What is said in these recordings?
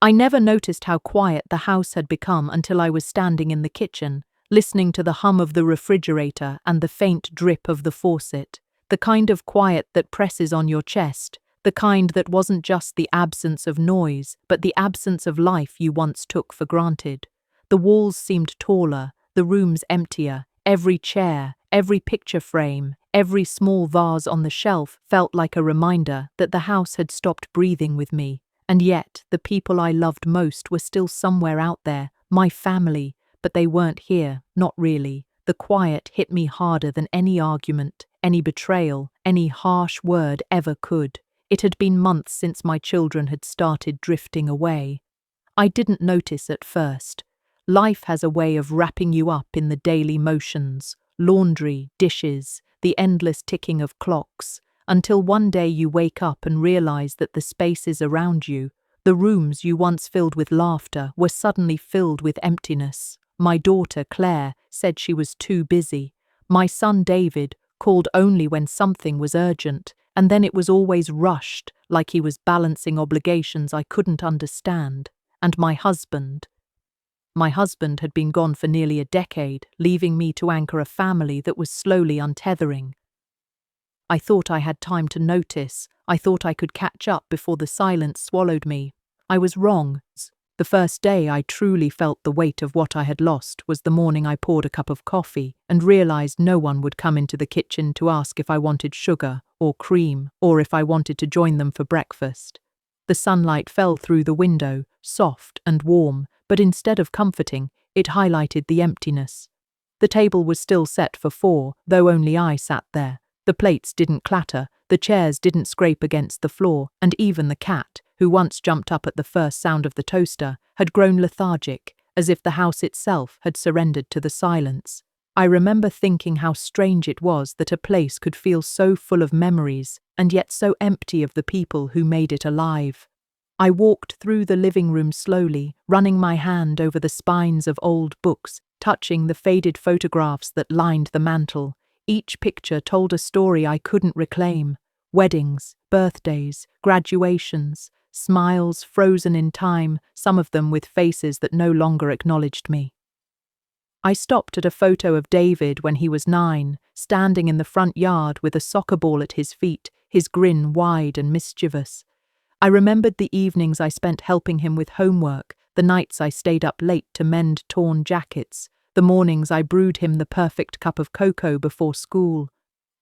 I never noticed how quiet the house had become until I was standing in the kitchen, listening to the hum of the refrigerator and the faint drip of the faucet, the kind of quiet that presses on your chest, the kind that wasn't just the absence of noise, but the absence of life you once took for granted. The walls seemed taller, the rooms emptier, every chair, every picture frame, every small vase on the shelf felt like a reminder that the house had stopped breathing with me. And yet, the people I loved most were still somewhere out there, my family, but they weren't here, not really. The quiet hit me harder than any argument, any betrayal, any harsh word ever could. It had been months since my children had started drifting away. I didn't notice at first. Life has a way of wrapping you up in the daily motions, laundry, dishes, the endless ticking of clocks, until one day you wake up and realize that the spaces around you, the rooms you once filled with laughter, were suddenly filled with emptiness. My daughter, Claire, said she was too busy. My son, David, called only when something was urgent, and then it was always rushed, like he was balancing obligations I couldn't understand. And my husband had been gone for nearly a decade, leaving me to anchor a family that was slowly untethering. I thought I had time to notice. I thought I could catch up before the silence swallowed me. I was wrong. The first day I truly felt the weight of what I had lost was the morning I poured a cup of coffee and realized no one would come into the kitchen to ask if I wanted sugar or cream or if I wanted to join them for breakfast. The sunlight fell through the window, soft and warm, but instead of comforting, it highlighted the emptiness. The table was still set for 4, though only I sat there. The plates didn't clatter, the chairs didn't scrape against the floor, and even the cat, who once jumped up at the first sound of the toaster, had grown lethargic, as if the house itself had surrendered to the silence. I remember thinking how strange it was that a place could feel so full of memories, and yet so empty of the people who made it alive. I walked through the living room slowly, running my hand over the spines of old books, touching the faded photographs that lined the mantel. Each picture told a story I couldn't reclaim. Weddings, birthdays, graduations, smiles frozen in time, some of them with faces that no longer acknowledged me. I stopped at a photo of David when he was 9, standing in the front yard with a soccer ball at his feet, his grin wide and mischievous. I remembered the evenings I spent helping him with homework, the nights I stayed up late to mend torn jackets, the mornings I brewed him the perfect cup of cocoa before school.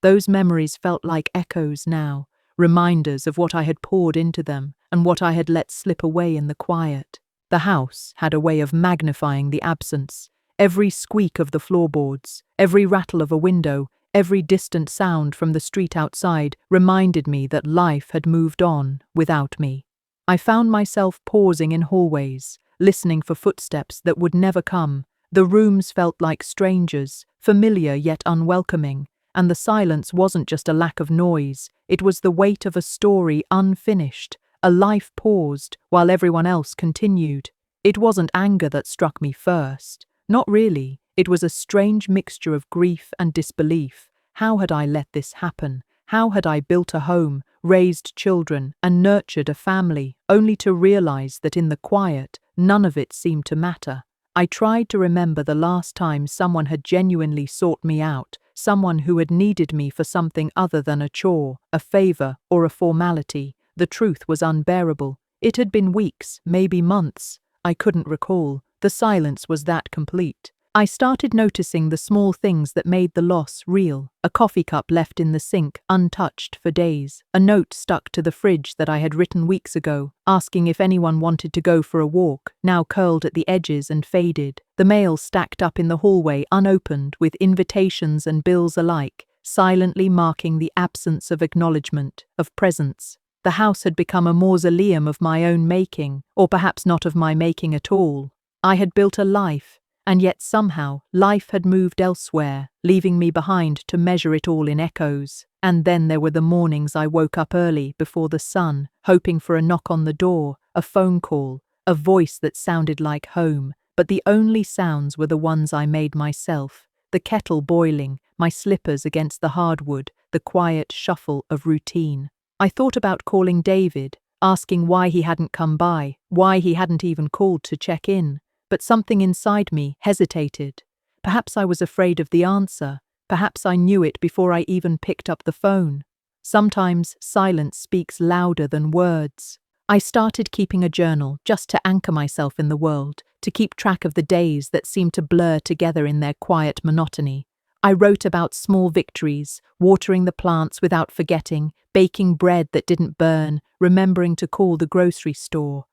Those memories felt like echoes now, reminders of what I had poured into them and what I had let slip away in the quiet. The house had a way of magnifying the absence. Every squeak of the floorboards, every rattle of a window, every distant sound from the street outside reminded me that life had moved on without me. I found myself pausing in hallways, listening for footsteps that would never come. The rooms felt like strangers, familiar yet unwelcoming, and the silence wasn't just a lack of noise, it was the weight of a story unfinished, a life paused while everyone else continued. It wasn't anger that struck me first. Not really. It was a strange mixture of grief and disbelief. How had I let this happen? How had I built a home, raised children, and nurtured a family, only to realize that in the quiet, none of it seemed to matter? I tried to remember the last time someone had genuinely sought me out, someone who had needed me for something other than a chore, a favor, or a formality. The truth was unbearable. It had been weeks, maybe months. I couldn't recall. The silence was that complete. I started noticing the small things that made the loss real. A coffee cup left in the sink, untouched for days. A note stuck to the fridge that I had written weeks ago, asking if anyone wanted to go for a walk, now curled at the edges and faded. The mail stacked up in the hallway, unopened, with invitations and bills alike, silently marking the absence of acknowledgement, of presence. The house had become a mausoleum of my own making, or perhaps not of my making at all. I had built a life, and yet somehow life had moved elsewhere, leaving me behind to measure it all in echoes. And then there were the mornings I woke up early before the sun, hoping for a knock on the door, a phone call, a voice that sounded like home, but the only sounds were the ones I made myself, the kettle boiling, my slippers against the hardwood, the quiet shuffle of routine. I thought about calling David, asking why he hadn't come by, why he hadn't even called to check in. But something inside me hesitated. Perhaps I was afraid of the answer. Perhaps I knew it before I even picked up the phone. Sometimes silence speaks louder than words. I started keeping a journal just to anchor myself in the world, to keep track of the days that seemed to blur together in their quiet monotony. I wrote about small victories, watering the plants without forgetting, baking bread that didn't burn, remembering to call the grocery store.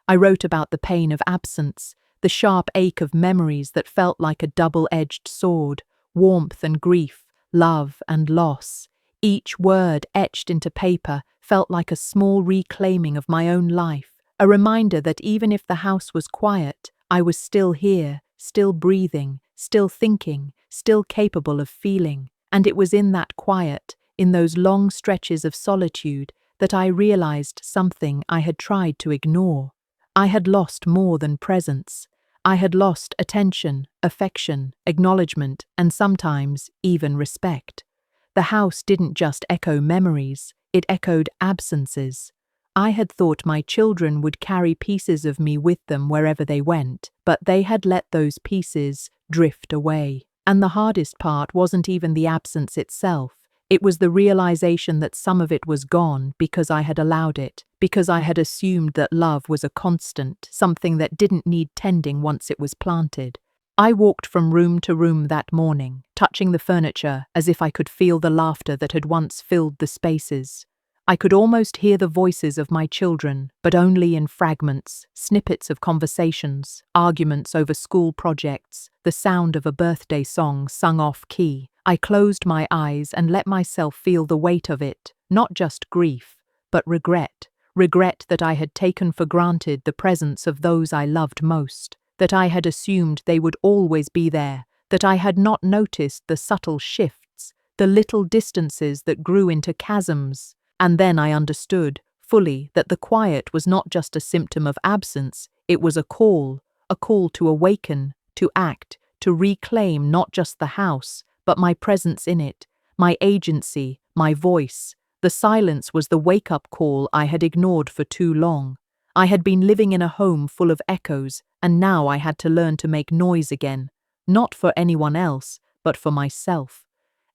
I wrote about the pain of absence, the sharp ache of memories that felt like a double-edged sword, warmth and grief, love and loss. Each word etched into paper felt like a small reclaiming of my own life, a reminder that even if the house was quiet, I was still here, still breathing, still thinking, still capable of feeling. And it was in that quiet, in those long stretches of solitude, that I realized something I had tried to ignore. I had lost more than presence. I had lost attention, affection, acknowledgement, and sometimes even respect. The house didn't just echo memories, it echoed absences. I had thought my children would carry pieces of me with them wherever they went, but they had let those pieces drift away. And the hardest part wasn't even the absence itself. It was the realization that some of it was gone because I had allowed it, because I had assumed that love was a constant, something that didn't need tending once it was planted. I walked from room to room that morning, touching the furniture as if I could feel the laughter that had once filled the spaces. I could almost hear the voices of my children, but only in fragments, snippets of conversations, arguments over school projects, the sound of a birthday song sung off key. I closed my eyes and let myself feel the weight of it, not just grief, but regret. Regret that I had taken for granted the presence of those I loved most, that I had assumed they would always be there, that I had not noticed the subtle shifts, the little distances that grew into chasms. And then I understood fully that the quiet was not just a symptom of absence, it was a call to awaken, to act, to reclaim not just the house, but my presence in it, my agency, my voice. The silence was the wake-up call I had ignored for too long. I had been living in a home full of echoes, and now I had to learn to make noise again, not for anyone else, but for myself.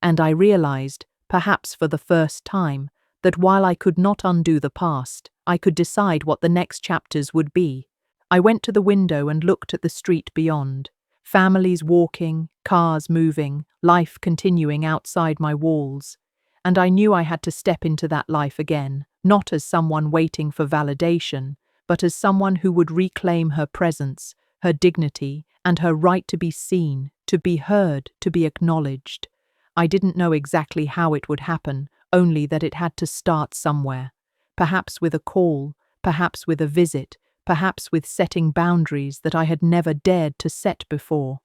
And I realized, perhaps for the first time, that while I could not undo the past, I could decide what the next chapters would be. I went to the window and looked at the street beyond. Families walking, cars moving, life continuing outside my walls. And I knew I had to step into that life again, not as someone waiting for validation, but as someone who would reclaim her presence, her dignity, and her right to be seen, to be heard, to be acknowledged. I didn't know exactly how it would happen, only that it had to start somewhere. Perhaps with a call, perhaps with a visit, perhaps with setting boundaries that I had never dared to set before.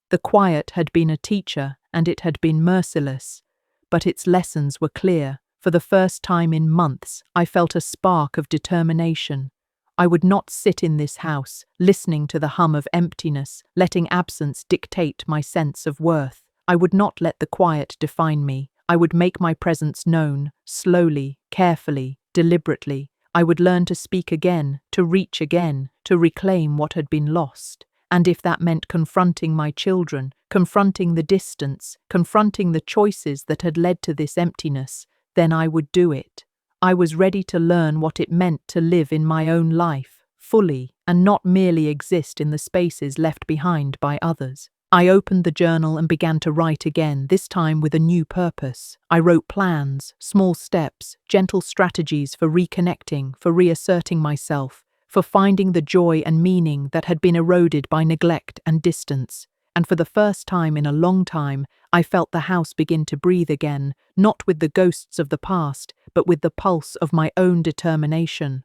The quiet had been a teacher, and it had been merciless, but its lessons were clear. For the first time in months, I felt a spark of determination. I would not sit in this house, listening to the hum of emptiness, letting absence dictate my sense of worth. I would not let the quiet define me. I would make my presence known, slowly, carefully, deliberately. I would learn to speak again, to reach again, to reclaim what had been lost. And if that meant confronting my children, confronting the distance, confronting the choices that had led to this emptiness, then I would do it. I was ready to learn what it meant to live in my own life, fully, and not merely exist in the spaces left behind by others. I opened the journal and began to write again, this time with a new purpose. I wrote plans, small steps, gentle strategies for reconnecting, for reasserting myself, for finding the joy and meaning that had been eroded by neglect and distance. And for the first time in a long time, I felt the house begin to breathe again, not with the ghosts of the past, but with the pulse of my own determination.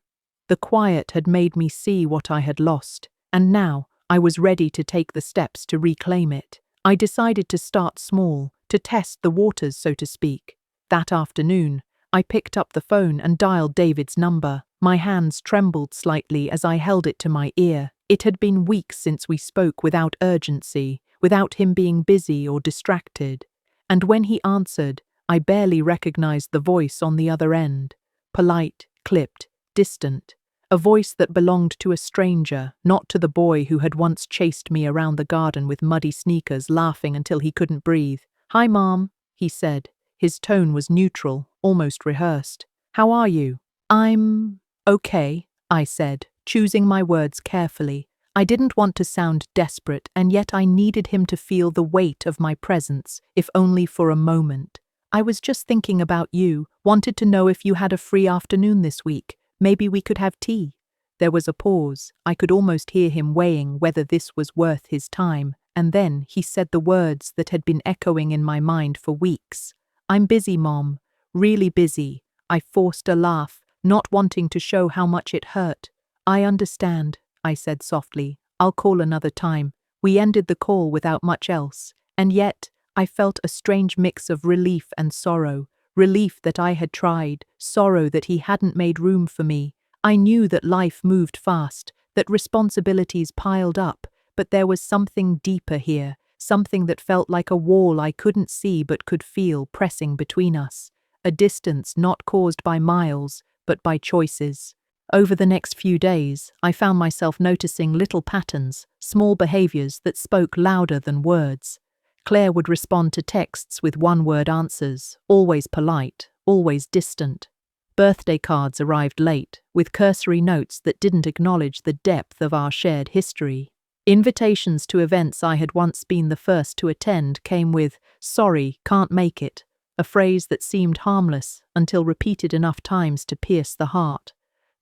The quiet had made me see what I had lost, and now I was ready to take the steps to reclaim it. I decided to start small, to test the waters, so to speak. That afternoon, I picked up the phone and dialed David's number. My hands trembled slightly as I held it to my ear. It had been weeks since we spoke without urgency, without him being busy or distracted. And when he answered, I barely recognized the voice on the other end. Polite, clipped, distant, a voice that belonged to a stranger, not to the boy who had once chased me around the garden with muddy sneakers, laughing until he couldn't breathe. "Hi, Mom," he said. His tone was neutral, almost rehearsed. "How are you?" "I'm okay," I said, choosing my words carefully. I didn't want to sound desperate, and yet I needed him to feel the weight of my presence, if only for a moment. "I was just thinking about you, wanted to know if you had a free afternoon this week. Maybe we could have tea." There was a pause. I could almost hear him weighing whether this was worth his time, and then he said the words that had been echoing in my mind for weeks. "I'm busy, Mom. Really busy." I forced a laugh, not wanting to show how much it hurt. "I understand," I said softly. "I'll call another time." We ended the call without much else, and yet I felt a strange mix of relief and sorrow. Relief that I had tried, sorrow that he hadn't made room for me. I knew that life moved fast, that responsibilities piled up, but there was something deeper here, something that felt like a wall I couldn't see but could feel pressing between us. A distance not caused by miles, but by choices. Over the next few days, I found myself noticing little patterns, small behaviors that spoke louder than words. Claire would respond to texts with one-word answers, always polite, always distant. Birthday cards arrived late, with cursory notes that didn't acknowledge the depth of our shared history. Invitations to events I had once been the first to attend came with, "Sorry, can't make it," a phrase that seemed harmless until repeated enough times to pierce the heart.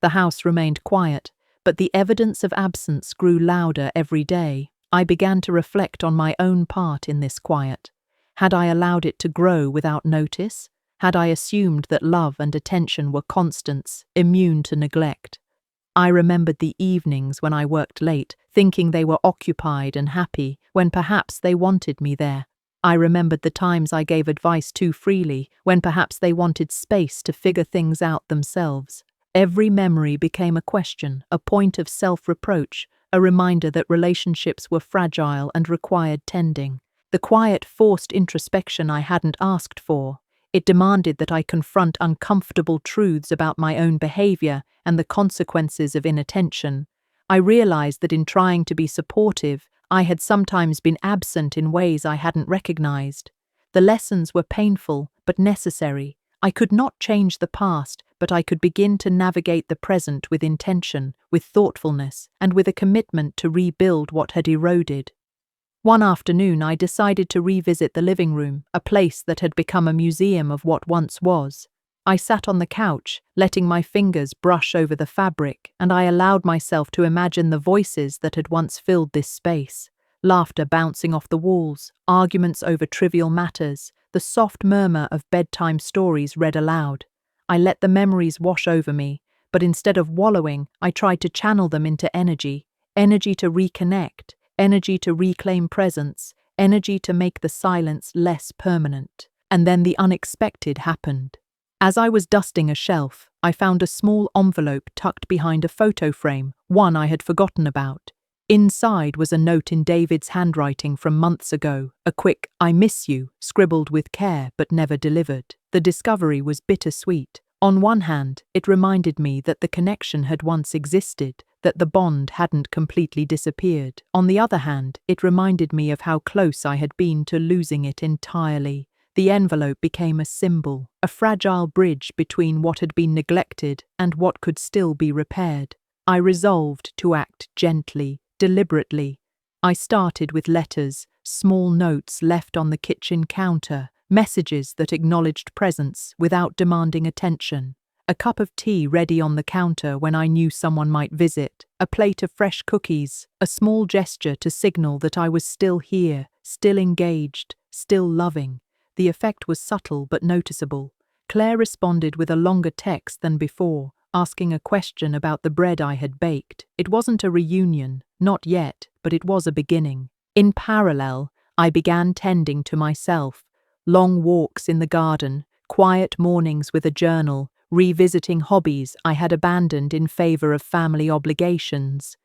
The house remained quiet, but the evidence of absence grew louder every day. I began to reflect on my own part in this quiet. Had I allowed it to grow without notice? Had I assumed that love and attention were constants, immune to neglect? I remembered the evenings when I worked late, thinking they were occupied and happy, when perhaps they wanted me there. I remembered the times I gave advice too freely, when perhaps they wanted space to figure things out themselves. Every memory became a question, a point of self-reproach, a reminder that relationships were fragile and required tending. The quiet, forced introspection I hadn't asked for. It demanded that I confront uncomfortable truths about my own behavior and the consequences of inattention. I realized that in trying to be supportive, I had sometimes been absent in ways I hadn't recognized. The lessons were painful, but necessary. I could not change the past, but I could begin to navigate the present with intention, with thoughtfulness, and with a commitment to rebuild what had eroded. One afternoon, I decided to revisit the living room, a place that had become a museum of what once was. I sat on the couch, letting my fingers brush over the fabric, and I allowed myself to imagine the voices that had once filled this space. Laughter bouncing off the walls, arguments over trivial matters, the soft murmur of bedtime stories read aloud. I let the memories wash over me, but instead of wallowing, I tried to channel them into energy. Energy to reconnect, energy to reclaim presence, energy to make the silence less permanent. And then the unexpected happened. As I was dusting a shelf, I found a small envelope tucked behind a photo frame, one I had forgotten about. Inside was a note in David's handwriting from months ago, a quick "I miss you," scribbled with care but never delivered. The discovery was bittersweet. On one hand, it reminded me that the connection had once existed, that the bond hadn't completely disappeared. On the other hand, it reminded me of how close I had been to losing it entirely. The envelope became a symbol, a fragile bridge between what had been neglected and what could still be repaired. I resolved to act gently, deliberately. I started with letters, small notes left on the kitchen counter, messages that acknowledged presence without demanding attention. A cup of tea ready on the counter when I knew someone might visit, a plate of fresh cookies, a small gesture to signal that I was still here, still engaged, still loving. The effect was subtle but noticeable. Claire responded with a longer text than before, asking a question about the bread I had baked. It wasn't a reunion, not yet, but it was a beginning. In parallel, I began tending to myself. Long walks in the garden, quiet mornings with a journal, revisiting hobbies I had abandoned in favor of family obligations.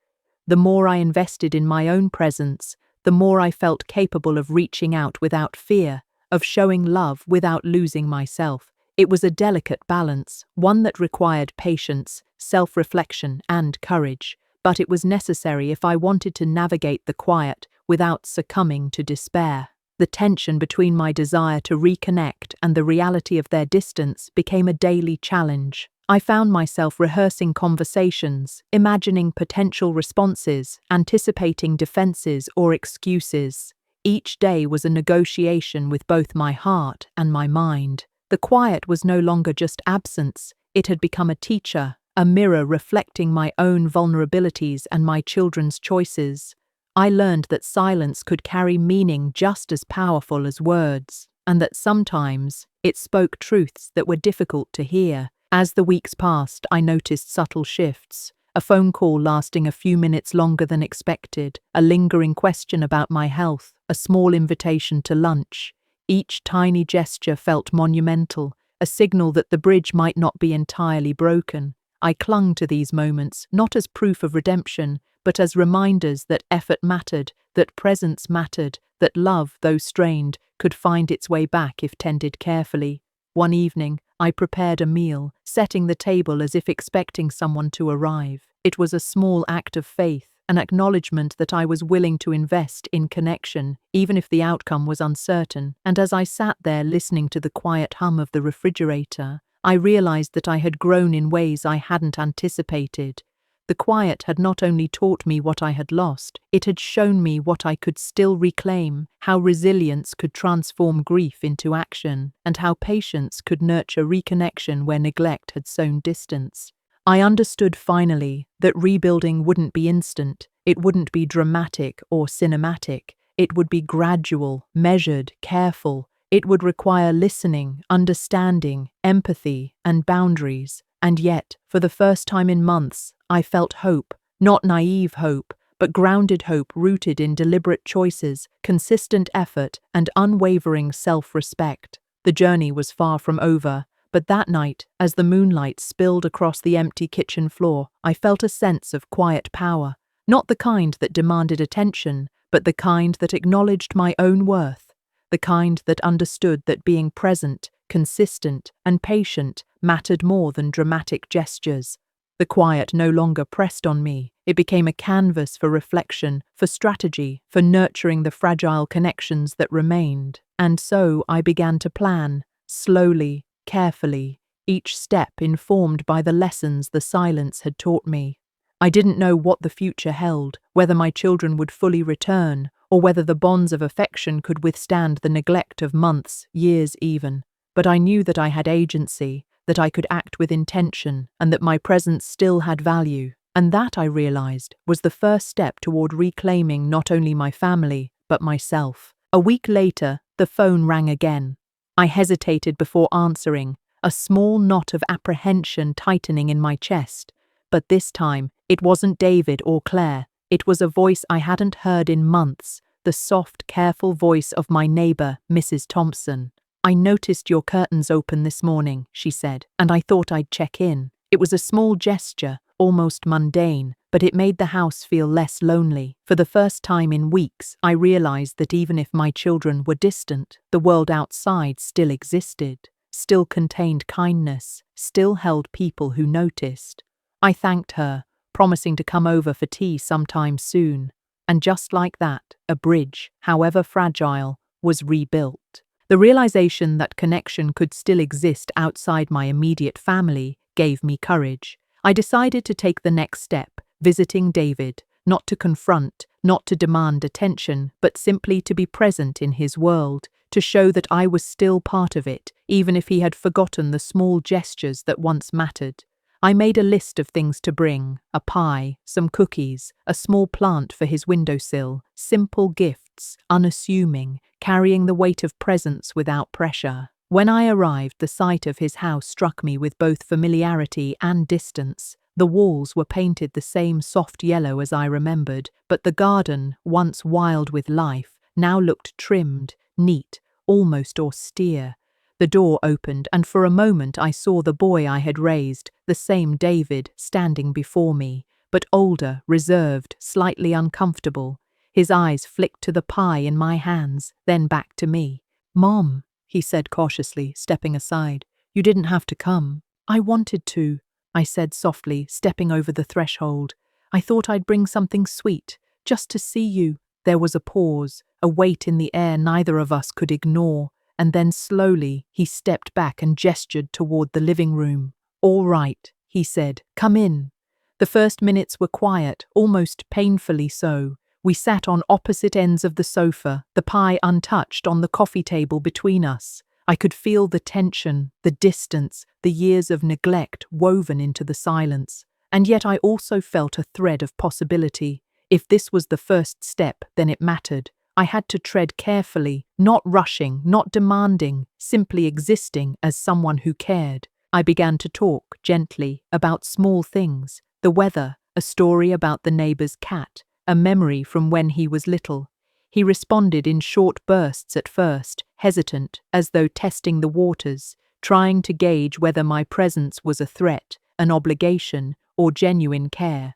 The more I invested in my own presence, the more I felt capable of reaching out without fear, of showing love without losing myself. It was a delicate balance, one that required patience, self-reflection, and courage, but it was necessary if I wanted to navigate the quiet without succumbing to despair. The tension between my desire to reconnect and the reality of their distance became a daily challenge. I found myself rehearsing conversations, imagining potential responses, anticipating defenses or excuses. Each day was a negotiation with both my heart and my mind. The quiet was no longer just absence, it had become a teacher, a mirror reflecting my own vulnerabilities and my children's choices. I learned that silence could carry meaning just as powerful as words, and that sometimes it spoke truths that were difficult to hear. As the weeks passed, I noticed subtle shifts. A phone call lasting a few minutes longer than expected, a lingering question about my health, a small invitation to lunch. Each tiny gesture felt monumental, a signal that the bridge might not be entirely broken. I clung to these moments, not as proof of redemption, but as reminders that effort mattered, that presence mattered, that love, though strained, could find its way back if tended carefully. One evening, I prepared a meal, setting the table as if expecting someone to arrive. It was a small act of faith, an acknowledgement that I was willing to invest in connection, even if the outcome was uncertain. And as I sat there listening to the quiet hum of the refrigerator, I realized that I had grown in ways I hadn't anticipated. The quiet had not only taught me what I had lost, it had shown me what I could still reclaim, how resilience could transform grief into action, and how patience could nurture reconnection where neglect had sown distance. I understood finally that rebuilding wouldn't be instant, it wouldn't be dramatic or cinematic, it would be gradual, measured, careful. It would require listening, understanding, empathy, and boundaries. And yet, for the first time in months, I felt hope, not naive hope, but grounded hope rooted in deliberate choices, consistent effort, and unwavering self-respect. The journey was far from over, but that night, as the moonlight spilled across the empty kitchen floor, I felt a sense of quiet power, not the kind that demanded attention, but the kind that acknowledged my own worth, the kind that understood that being present, consistent, and patient mattered more than dramatic gestures. The quiet no longer pressed on me. It became a canvas for reflection, for strategy, for nurturing the fragile connections that remained. And so I began to plan, slowly, carefully, each step informed by the lessons the silence had taught me. I didn't know what the future held, whether my children would fully return, or whether the bonds of affection could withstand the neglect of months, years even. But I knew that I had agency, that I could act with intention, and that my presence still had value. And that, I realized, was the first step toward reclaiming not only my family, but myself. A week later, the phone rang again. I hesitated before answering, a small knot of apprehension tightening in my chest. But this time, it wasn't David or Claire. It was a voice I hadn't heard in months, the soft, careful voice of my neighbor, Mrs. Thompson. "I noticed your curtains open this morning," she said, "and I thought I'd check in." It was a small gesture, almost mundane, but it made the house feel less lonely. For the first time in weeks, I realized that even if my children were distant, the world outside still existed, still contained kindness, still held people who noticed. I thanked her, promising to come over for tea sometime soon. And just like that, a bridge, however fragile, was rebuilt. The realization that connection could still exist outside my immediate family gave me courage. I decided to take the next step, visiting David, not to confront, not to demand attention, but simply to be present in his world, to show that I was still part of it, even if he had forgotten the small gestures that once mattered. I made a list of things to bring: a pie, some cookies, a small plant for his windowsill, simple gifts, unassuming, carrying the weight of presence without pressure. When I arrived, the sight of his house struck me with both familiarity and distance. The walls were painted the same soft yellow as I remembered, but the garden, once wild with life, now looked trimmed, neat, almost austere. The door opened, and for a moment I saw the boy I had raised, the same David, standing before me, but older, reserved, slightly uncomfortable. His eyes flicked to the pie in my hands, then back to me. "Mom," he said cautiously, stepping aside, "you didn't have to come." "I wanted to." I said softly, stepping over the threshold. I thought I'd bring something sweet, just to see you. There was a pause, a weight in the air neither of us could ignore, and then slowly he stepped back and gestured toward the living room. "All right," he said, "come in." The first minutes were quiet, almost painfully so. We sat on opposite ends of the sofa, the pie untouched on the coffee table between us. I could feel the tension, the distance, the years of neglect woven into the silence. And yet I also felt a thread of possibility. If this was the first step, then it mattered. I had to tread carefully, not rushing, not demanding, simply existing as someone who cared. I began to talk, gently, about small things. The weather, a story about the neighbor's cat, a memory from when he was little. He responded in short bursts at first, hesitant, as though testing the waters, trying to gauge whether my presence was a threat, an obligation, or genuine care.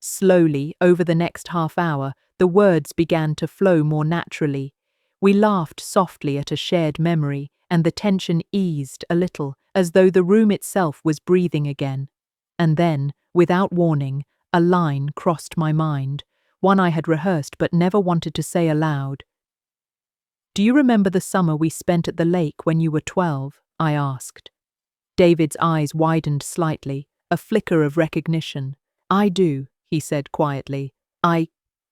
Slowly, over the next half hour, the words began to flow more naturally. We laughed softly at a shared memory, and the tension eased a little, as though the room itself was breathing again. And then, without warning, a line crossed my mind, one I had rehearsed but never wanted to say aloud. "Do you remember the summer we spent at the lake when you were 12? I asked. David's eyes widened slightly, a flicker of recognition. "I do," he said quietly.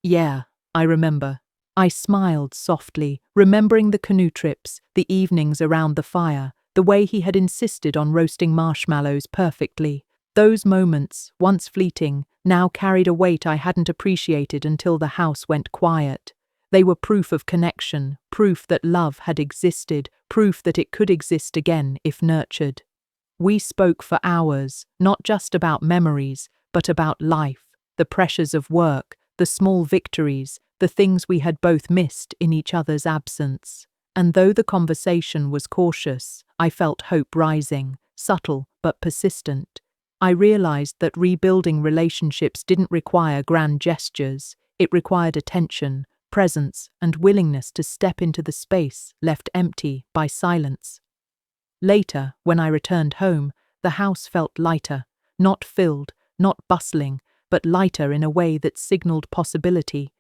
Yeah, I remember." I smiled softly, remembering the canoe trips, the evenings around the fire, the way he had insisted on roasting marshmallows perfectly. Those moments, once fleeting, now carried a weight I hadn't appreciated until the house went quiet. They were proof of connection, proof that love had existed, proof that it could exist again if nurtured. We spoke for hours, not just about memories, but about life, the pressures of work, the small victories, the things we had both missed in each other's absence. And though the conversation was cautious, I felt hope rising, subtle but persistent. I realized that rebuilding relationships didn't require grand gestures. It required attention, presence, and willingness to step into the space left empty by silence. Later, when I returned home, the house felt lighter, not filled, not bustling, but lighter in a way that signaled possibility.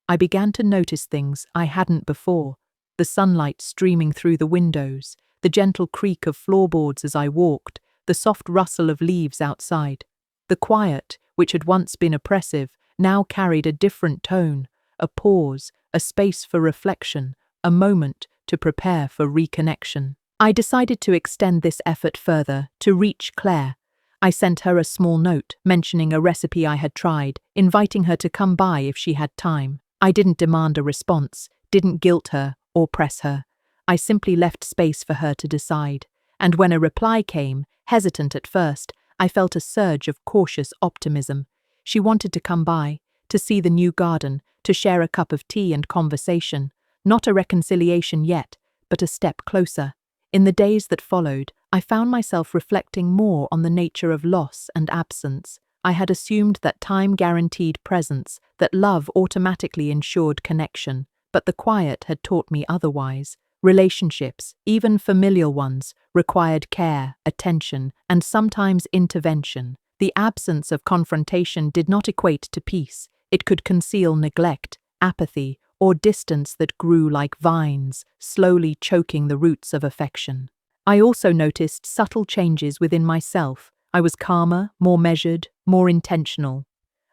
I began to notice things I hadn't before: the sunlight streaming through the windows, the gentle creak of floorboards as I walked, the soft rustle of leaves outside. The quiet, which had once been oppressive, now carried a different tone, a pause, a space for reflection, a moment to prepare for reconnection. I decided to extend this effort further, to reach Claire. I sent her a small note, mentioning a recipe I had tried, inviting her to come by if she had time. I didn't demand a response, didn't guilt her or press her. I simply left space for her to decide. And when a reply came, hesitant at first, I felt a surge of cautious optimism. She wanted to come by, to see the new garden, to share a cup of tea and conversation. Not a reconciliation yet, but a step closer. In the days that followed, I found myself reflecting more on the nature of loss and absence. I had assumed that time guaranteed presence, that love automatically ensured connection, but the quiet had taught me otherwise. Relationships, even familial ones, required care, attention, and sometimes intervention. The absence of confrontation did not equate to peace. It could conceal neglect, apathy, or distance that grew like vines, slowly choking the roots of affection. I also noticed subtle changes within myself. I was calmer, more measured, more intentional.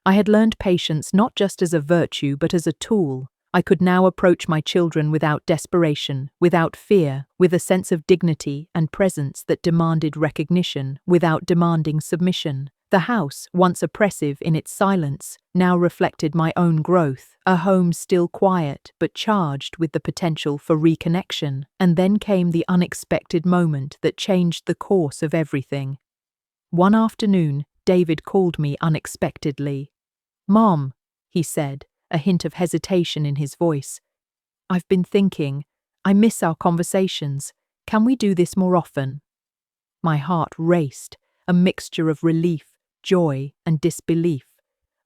I had learned patience not just as a virtue but as a tool. I could now approach my children without desperation, without fear, with a sense of dignity and presence that demanded recognition without demanding submission. The house, once oppressive in its silence, now reflected my own growth, a home still quiet but charged with the potential for reconnection. And then came the unexpected moment that changed the course of everything. One afternoon, David called me unexpectedly. "Mom," he said, a hint of hesitation in his voice. "I've been thinking. I miss our conversations. Can we do this more often?" My heart raced, a mixture of relief, joy, and disbelief.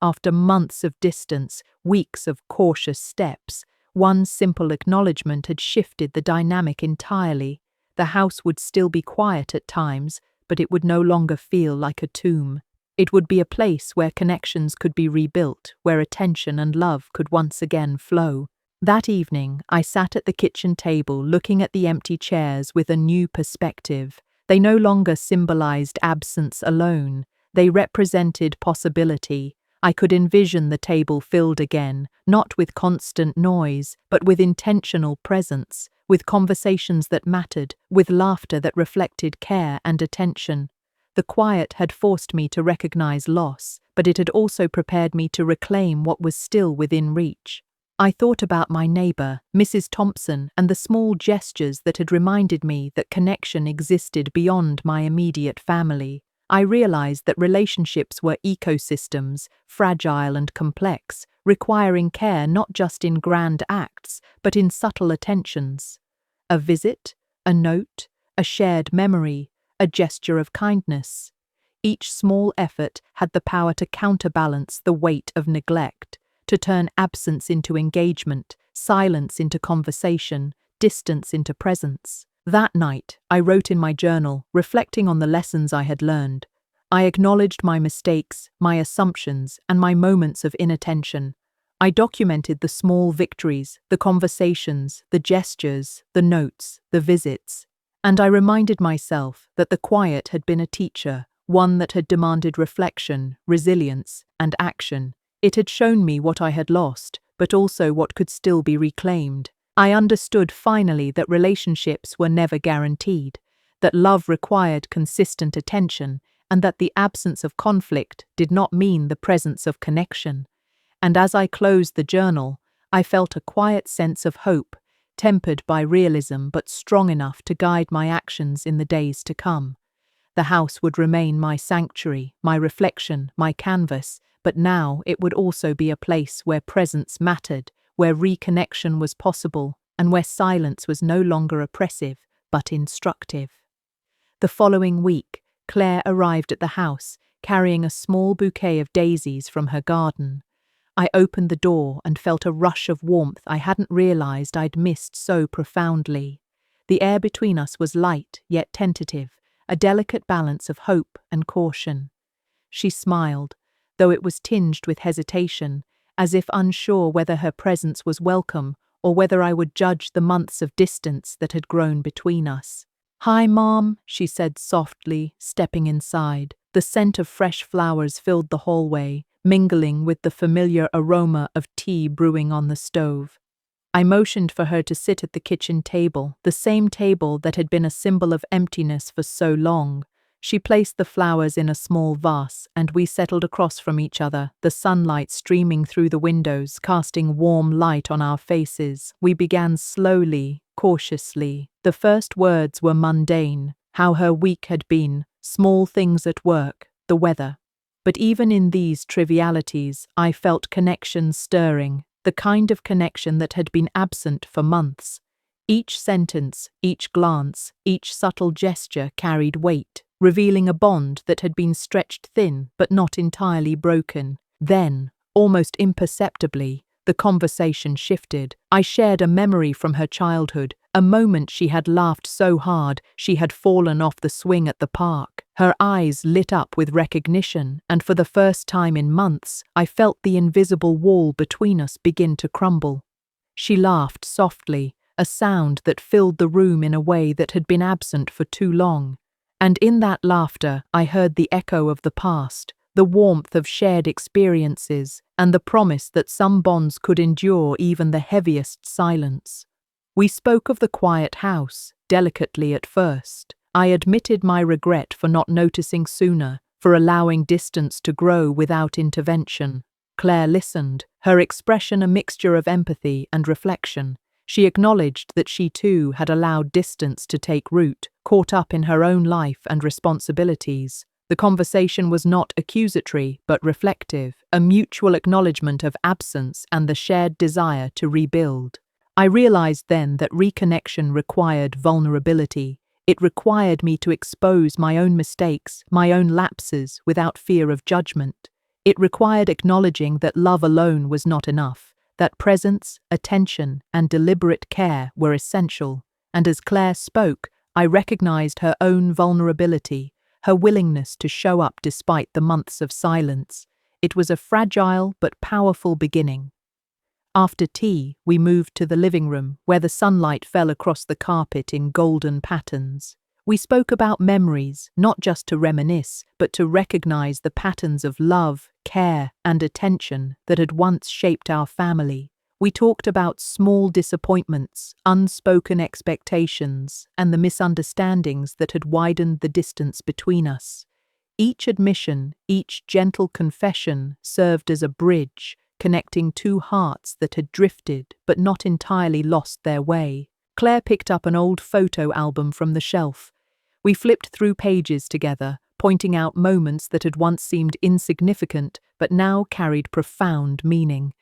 After months of distance, weeks of cautious steps, one simple acknowledgement had shifted the dynamic entirely. The house would still be quiet at times, but it would no longer feel like a tomb. It would be a place where connections could be rebuilt, where attention and love could once again flow. That evening, I sat at the kitchen table looking at the empty chairs with a new perspective. They no longer symbolized absence alone. They represented possibility. I could envision the table filled again, not with constant noise, but with intentional presence, with conversations that mattered, with laughter that reflected care and attention. The quiet had forced me to recognize loss, but it had also prepared me to reclaim what was still within reach. I thought about my neighbor, Mrs. Thompson, and the small gestures that had reminded me that connection existed beyond my immediate family. I realized that relationships were ecosystems, fragile and complex, requiring care not just in grand acts, but in subtle attentions. A visit, a note, a shared memory, a gesture of kindness. Each small effort had the power to counterbalance the weight of neglect, to turn absence into engagement, silence into conversation, distance into presence. That night, I wrote in my journal, reflecting on the lessons I had learned. I acknowledged my mistakes, my assumptions, and my moments of inattention. I documented the small victories, the conversations, the gestures, the notes, the visits. And I reminded myself that the quiet had been a teacher, one that had demanded reflection, resilience, and action. It had shown me what I had lost, but also what could still be reclaimed. I understood finally that relationships were never guaranteed, that love required consistent attention, and that the absence of conflict did not mean the presence of connection. And as I closed the journal, I felt a quiet sense of hope, tempered by realism but strong enough to guide my actions in the days to come. The house would remain my sanctuary, my reflection, my canvas, but now it would also be a place where presence mattered, where reconnection was possible, and where silence was no longer oppressive, but instructive. The following week, Claire arrived at the house, carrying a small bouquet of daisies from her garden. I opened the door and felt a rush of warmth I hadn't realized I'd missed so profoundly. The air between us was light, yet tentative, a delicate balance of hope and caution. She smiled, though it was tinged with hesitation, as if unsure whether her presence was welcome or whether I would judge the months of distance that had grown between us. "Hi, Mom," she said softly, stepping inside. The scent of fresh flowers filled the hallway, mingling with the familiar aroma of tea brewing on the stove. I motioned for her to sit at the kitchen table, the same table that had been a symbol of emptiness for so long. She placed the flowers in a small vase, and we settled across from each other, the sunlight streaming through the windows, casting warm light on our faces. We began slowly, cautiously. The first words were mundane, how her week had been, small things at work, the weather. But even in these trivialities, I felt connection stirring, the kind of connection that had been absent for months. Each sentence, each glance, each subtle gesture carried weight, revealing a bond that had been stretched thin but not entirely broken. Then, almost imperceptibly, the conversation shifted. I shared a memory from her childhood, a moment she had laughed so hard she had fallen off the swing at the park. Her eyes lit up with recognition, and for the first time in months, I felt the invisible wall between us begin to crumble. She laughed softly, a sound that filled the room in a way that had been absent for too long. And in that laughter, I heard the echo of the past, the warmth of shared experiences, and the promise that some bonds could endure even the heaviest silence. We spoke of the quiet house, delicately at first. I admitted my regret for not noticing sooner, for allowing distance to grow without intervention. Claire listened, her expression a mixture of empathy and reflection. She acknowledged that she too had allowed distance to take root, caught up in her own life and responsibilities. The conversation was not accusatory, but reflective, a mutual acknowledgement of absence and the shared desire to rebuild. I realized then that reconnection required vulnerability. It required me to expose my own mistakes, my own lapses, without fear of judgment. It required acknowledging that love alone was not enough, that presence, attention, and deliberate care were essential. And as Claire spoke, I recognized her own vulnerability, her willingness to show up despite the months of silence. It was a fragile but powerful beginning. After tea, we moved to the living room, where the sunlight fell across the carpet in golden patterns. We spoke about memories, not just to reminisce, but to recognize the patterns of love, care, and attention that had once shaped our family. We talked about small disappointments, unspoken expectations, and the misunderstandings that had widened the distance between us. Each admission, each gentle confession served as a bridge, connecting two hearts that had drifted but not entirely lost their way. Claire picked up an old photo album from the shelf. We flipped through pages together, pointing out moments that had once seemed insignificant but now carried profound meaning.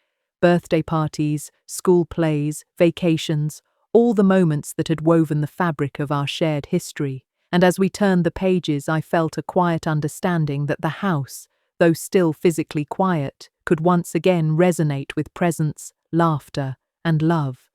Birthday parties, school plays, vacations, all the moments that had woven the fabric of our shared history. And as we turned the pages, I felt a quiet understanding that the house, though still physically quiet, could once again resonate with presence, laughter, and love.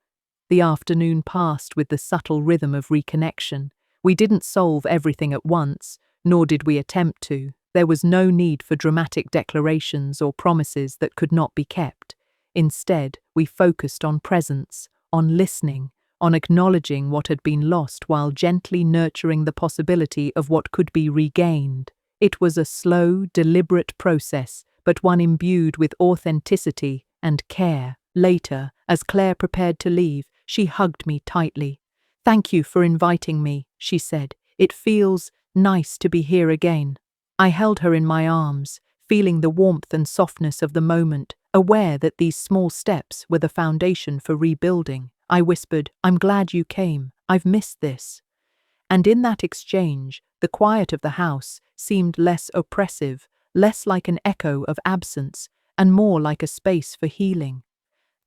The afternoon passed with the subtle rhythm of reconnection. We didn't solve everything at once, nor did we attempt to. There was no need for dramatic declarations or promises that could not be kept. Instead, we focused on presence, on listening, on acknowledging what had been lost while gently nurturing the possibility of what could be regained. It was a slow, deliberate process, but one imbued with authenticity and care. Later, as Claire prepared to leave, she hugged me tightly. "Thank you for inviting me," she said. "It feels nice to be here again." I held her in my arms, feeling the warmth and softness of the moment, aware that these small steps were the foundation for rebuilding. I whispered, "I'm glad you came. I've missed this." And in that exchange, the quiet of the house seemed less oppressive, less like an echo of absence, and more like a space for healing.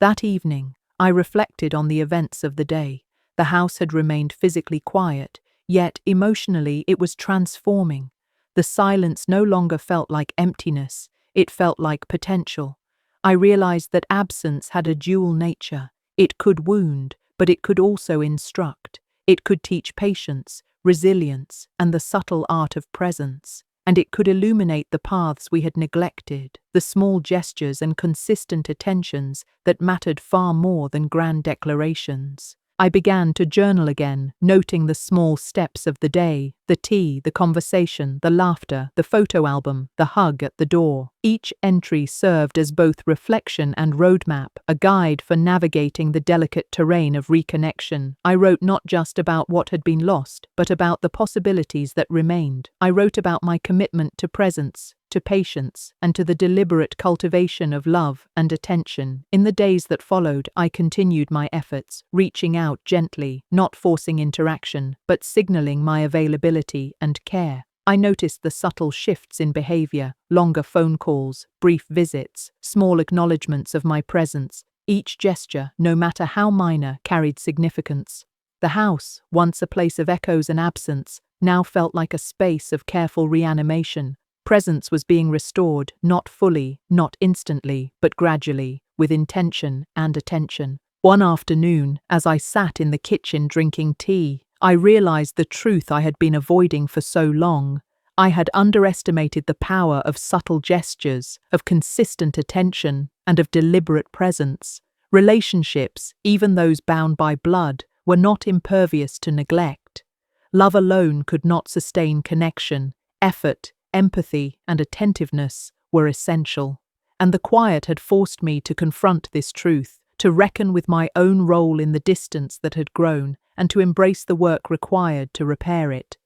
That evening, I reflected on the events of the day. The house had remained physically quiet, yet emotionally it was transforming. The silence no longer felt like emptiness, it felt like potential. I realized that absence had a dual nature. It could wound, but it could also instruct. It could teach patience, resilience, and the subtle art of presence. And it could illuminate the paths we had neglected, the small gestures and consistent attentions that mattered far more than grand declarations. I began to journal again, noting the small steps of the day, the tea, the conversation, the laughter, the photo album, the hug at the door. Each entry served as both reflection and roadmap, a guide for navigating the delicate terrain of reconnection. I wrote not just about what had been lost, but about the possibilities that remained. I wrote about my commitment to presence, to patience, and to the deliberate cultivation of love and attention. In the days that followed, I continued my efforts, reaching out gently, not forcing interaction, but signaling my availability and care. I noticed the subtle shifts in behavior, longer phone calls, brief visits, small acknowledgements of my presence. Each gesture, no matter how minor, carried significance. The house, once a place of echoes and absence, now felt like a space of careful reanimation. Presence was being restored, not fully, not instantly, but gradually, with intention and attention. One afternoon, as I sat in the kitchen drinking tea, I realized the truth I had been avoiding for so long. I had underestimated the power of subtle gestures, of consistent attention, and of deliberate presence. Relationships, even those bound by blood, were not impervious to neglect. Love alone could not sustain connection. Effort, empathy, and attentiveness were essential. And the quiet had forced me to confront this truth, to reckon with my own role in the distance that had grown, and to embrace the work required to repair it.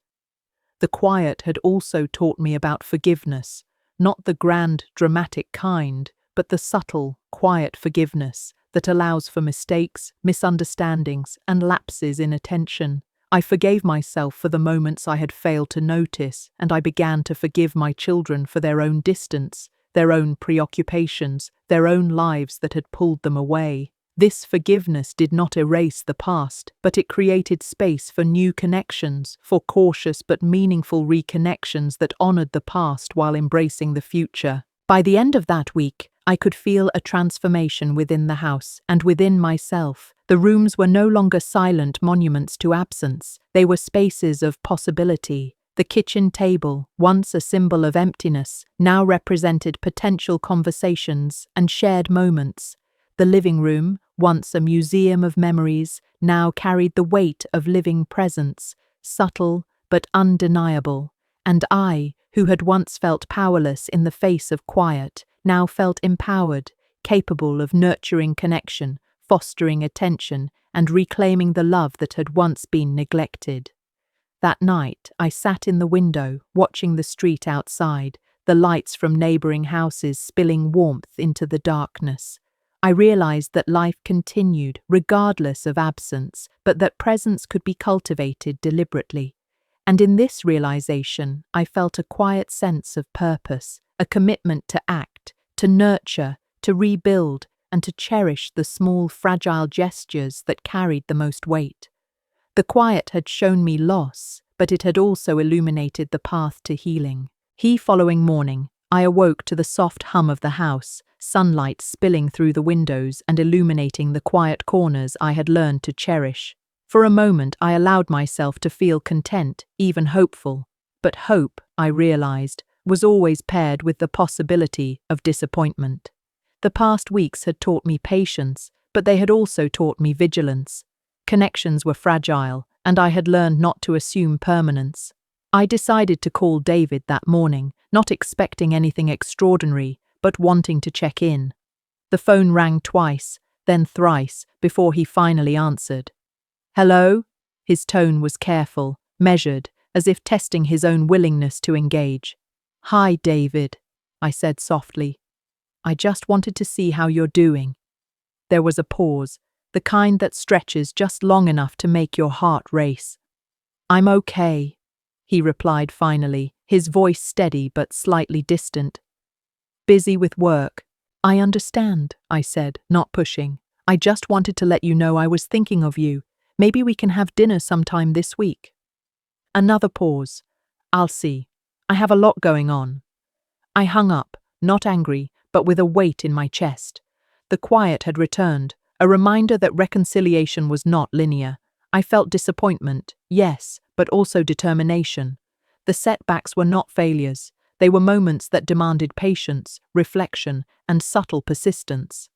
The quiet had also taught me about forgiveness, not the grand, dramatic kind, but the subtle, quiet forgiveness that allows for mistakes, misunderstandings, and lapses in attention. I forgave myself for the moments I had failed to notice, and I began to forgive my children for their own distance, their own preoccupations, their own lives that had pulled them away. This forgiveness did not erase the past, but it created space for new connections, for cautious but meaningful reconnections that honored the past while embracing the future. By the end of that week, I could feel a transformation within the house and within myself. The rooms were no longer silent monuments to absence. They were spaces of possibility. The kitchen table, once a symbol of emptiness, now represented potential conversations and shared moments. The living room, once a museum of memories, now carried the weight of living presence, subtle but undeniable. And I, who had once felt powerless in the face of quiet, now felt empowered, capable of nurturing connection, fostering attention, and reclaiming the love that had once been neglected. That night, I sat in the window, watching the street outside, the lights from neighboring houses spilling warmth into the darkness. I realized that life continued, regardless of absence, but that presence could be cultivated deliberately. And in this realization, I felt a quiet sense of purpose, a commitment to act, to nurture, to rebuild, and to cherish the small, fragile gestures that carried the most weight. The quiet had shown me loss, but it had also illuminated the path to healing. The following morning, I awoke to the soft hum of the house, sunlight spilling through the windows and illuminating the quiet corners I had learned to cherish. For a moment, I allowed myself to feel content, even hopeful. But hope, I realized, was always paired with the possibility of disappointment. The past weeks had taught me patience, but they had also taught me vigilance. Connections were fragile, and I had learned not to assume permanence. I decided to call David that morning, not expecting anything extraordinary, but wanting to check in. The phone rang twice, then thrice, before he finally answered. "Hello?" His tone was careful, measured, as if testing his own willingness to engage. "Hi, David," I said softly. "I just wanted to see how you're doing." There was a pause, the kind that stretches just long enough to make your heart race. "I'm okay," he replied finally, his voice steady but slightly distant. "Busy with work." "I understand," I said, not pushing. "I just wanted to let you know I was thinking of you. Maybe we can have dinner sometime this week." Another pause. "I'll see. I have a lot going on." I hung up, not angry, but with a weight in my chest. The quiet had returned, a reminder that reconciliation was not linear. I felt disappointment, yes, but also determination. The setbacks were not failures. They were moments that demanded patience, reflection, and subtle persistence.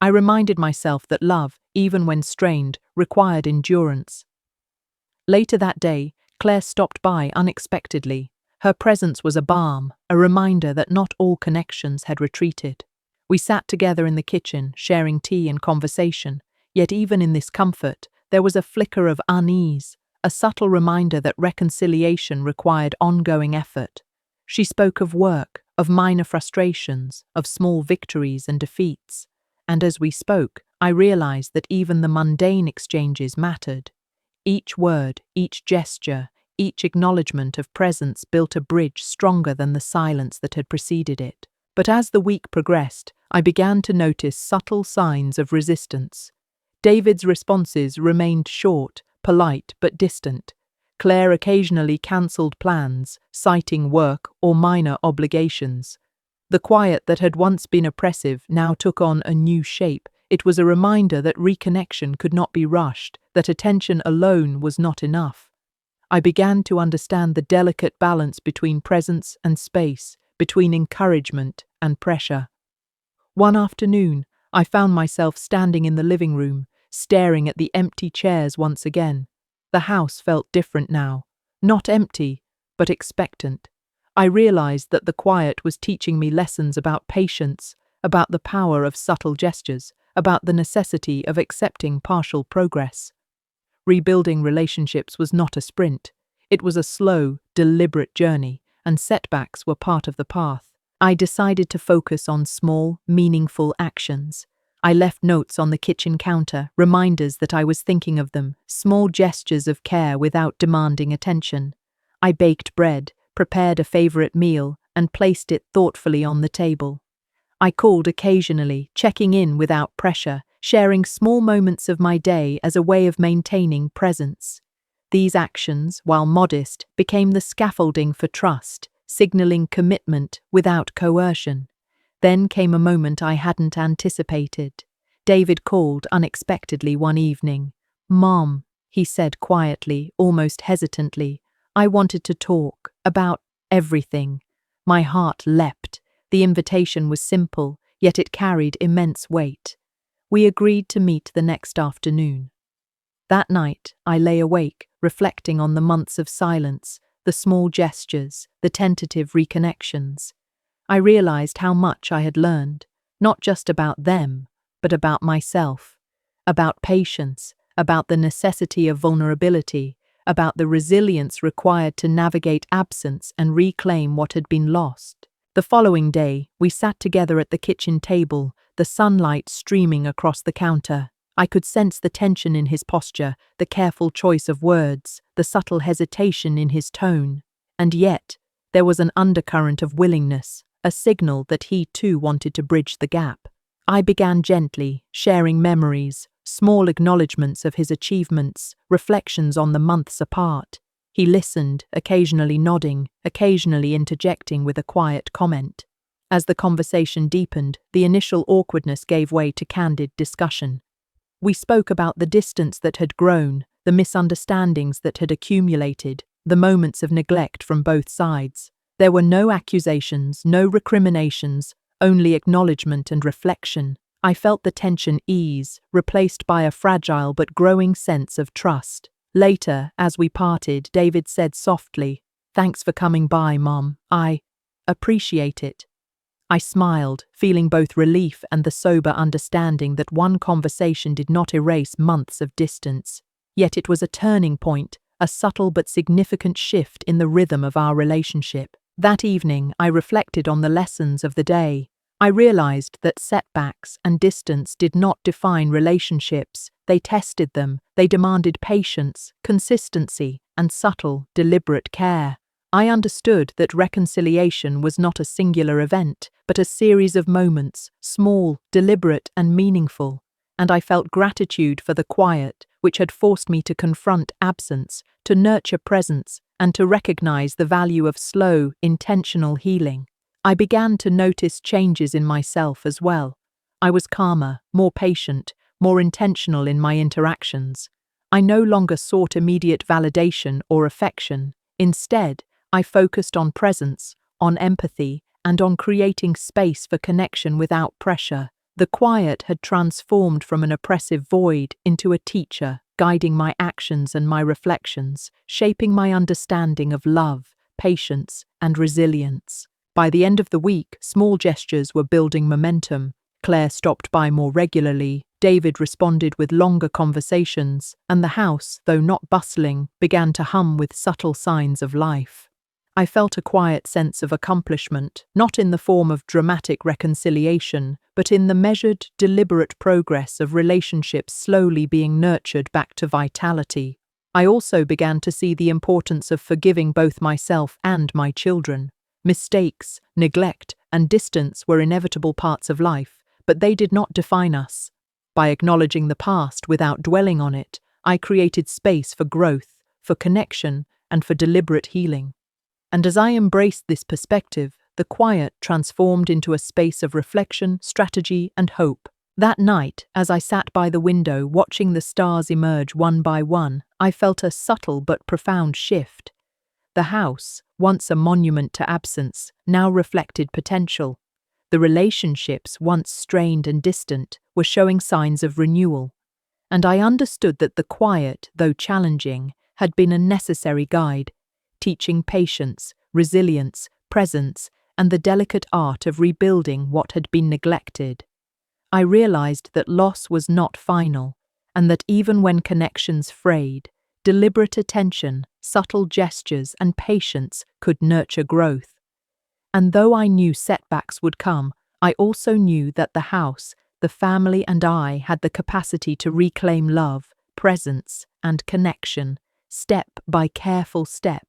I reminded myself that love, even when strained, required endurance. Later that day, Claire stopped by unexpectedly. Her presence was a balm, a reminder that not all connections had retreated. We sat together in the kitchen, sharing tea and conversation, yet even in this comfort, there was a flicker of unease, a subtle reminder that reconciliation required ongoing effort. She spoke of work, of minor frustrations, of small victories and defeats. And as we spoke, I realized that even the mundane exchanges mattered. Each word, each gesture, each acknowledgement of presence built a bridge stronger than the silence that had preceded it. But as the week progressed, I began to notice subtle signs of resistance. David's responses remained short, polite but distant. Claire occasionally cancelled plans, citing work or minor obligations. The quiet that had once been oppressive now took on a new shape. It was a reminder that reconnection could not be rushed, that attention alone was not enough. I began to understand the delicate balance between presence and space, between encouragement and pressure. One afternoon, I found myself standing in the living room, staring at the empty chairs once again. The house felt different now, not empty, but expectant. I realized that the quiet was teaching me lessons about patience, about the power of subtle gestures, about the necessity of accepting partial progress. Rebuilding relationships was not a sprint. It was a slow, deliberate journey, and setbacks were part of the path. I decided to focus on small, meaningful actions. I left notes on the kitchen counter, reminders that I was thinking of them, small gestures of care without demanding attention. I baked bread, prepared a favorite meal, and placed it thoughtfully on the table. I called occasionally, checking in without pressure, sharing small moments of my day as a way of maintaining presence. These actions, while modest, became the scaffolding for trust, signaling commitment without coercion. Then came a moment I hadn't anticipated. David called unexpectedly one evening. "Mom," he said quietly, almost hesitantly, I wanted to talk about everything. My heart leapt. The invitation was simple, yet it carried immense weight. We agreed to meet the next afternoon. That night, I lay awake, reflecting on the months of silence, the small gestures, the tentative reconnections. I realized how much I had learned, not just about them, but about myself, about patience, about the necessity of vulnerability, about the resilience required to navigate absence and reclaim what had been lost. The following day, we sat together at the kitchen table, the sunlight streaming across the counter. I could sense the tension in his posture, the careful choice of words, the subtle hesitation in his tone. And yet, there was an undercurrent of willingness, a signal that he too wanted to bridge the gap. I began gently, sharing memories, small acknowledgements of his achievements, reflections on the months apart. He listened, occasionally nodding, occasionally interjecting with a quiet comment. As the conversation deepened, the initial awkwardness gave way to candid discussion. We spoke about the distance that had grown, the misunderstandings that had accumulated, the moments of neglect from both sides. There were no accusations, no recriminations, only acknowledgement and reflection. I felt the tension ease, replaced by a fragile but growing sense of trust. Later, as we parted, David said softly, "Thanks for coming by, Mom. I appreciate it." I smiled, feeling both relief and the sober understanding that one conversation did not erase months of distance. Yet it was a turning point, a subtle but significant shift in the rhythm of our relationship. That evening, I reflected on the lessons of the day. I realized that setbacks and distance did not define relationships. They tested them. They demanded patience, consistency, and subtle, deliberate care. I understood that reconciliation was not a singular event, but a series of moments, small, deliberate, and meaningful. And I felt gratitude for the quiet, which had forced me to confront absence, to nurture presence, and to recognize the value of slow, intentional healing. I began to notice changes in myself as well. I was calmer, more patient, more intentional in my interactions. I no longer sought immediate validation or affection. Instead, I focused on presence, on empathy, and on creating space for connection without pressure. The quiet had transformed from an oppressive void into a teacher, guiding my actions and my reflections, shaping my understanding of love, patience, and resilience. By the end of the week, small gestures were building momentum. Claire stopped by more regularly, David responded with longer conversations, and the house, though not bustling, began to hum with subtle signs of life. I felt a quiet sense of accomplishment, not in the form of dramatic reconciliation, but in the measured, deliberate progress of relationships slowly being nurtured back to vitality. I also began to see the importance of forgiving both myself and my children. Mistakes, neglect, and distance were inevitable parts of life, but they did not define us. By acknowledging the past without dwelling on it, I created space for growth, for connection, and for deliberate healing. And as I embraced this perspective, the quiet transformed into a space of reflection, strategy, and hope. That night, as I sat by the window watching the stars emerge one by one, I felt a subtle but profound shift. The house, once a monument to absence, now reflected potential. The relationships, once strained and distant, were showing signs of renewal. And I understood that the quiet, though challenging, had been a necessary guide, teaching patience, resilience, presence, and the delicate art of rebuilding what had been neglected. I realized that loss was not final, and that even when connections frayed, deliberate attention, subtle gestures, and patience could nurture growth. And though I knew setbacks would come, I also knew that the house, the family, and I had the capacity to reclaim love, presence, and connection, step by careful step.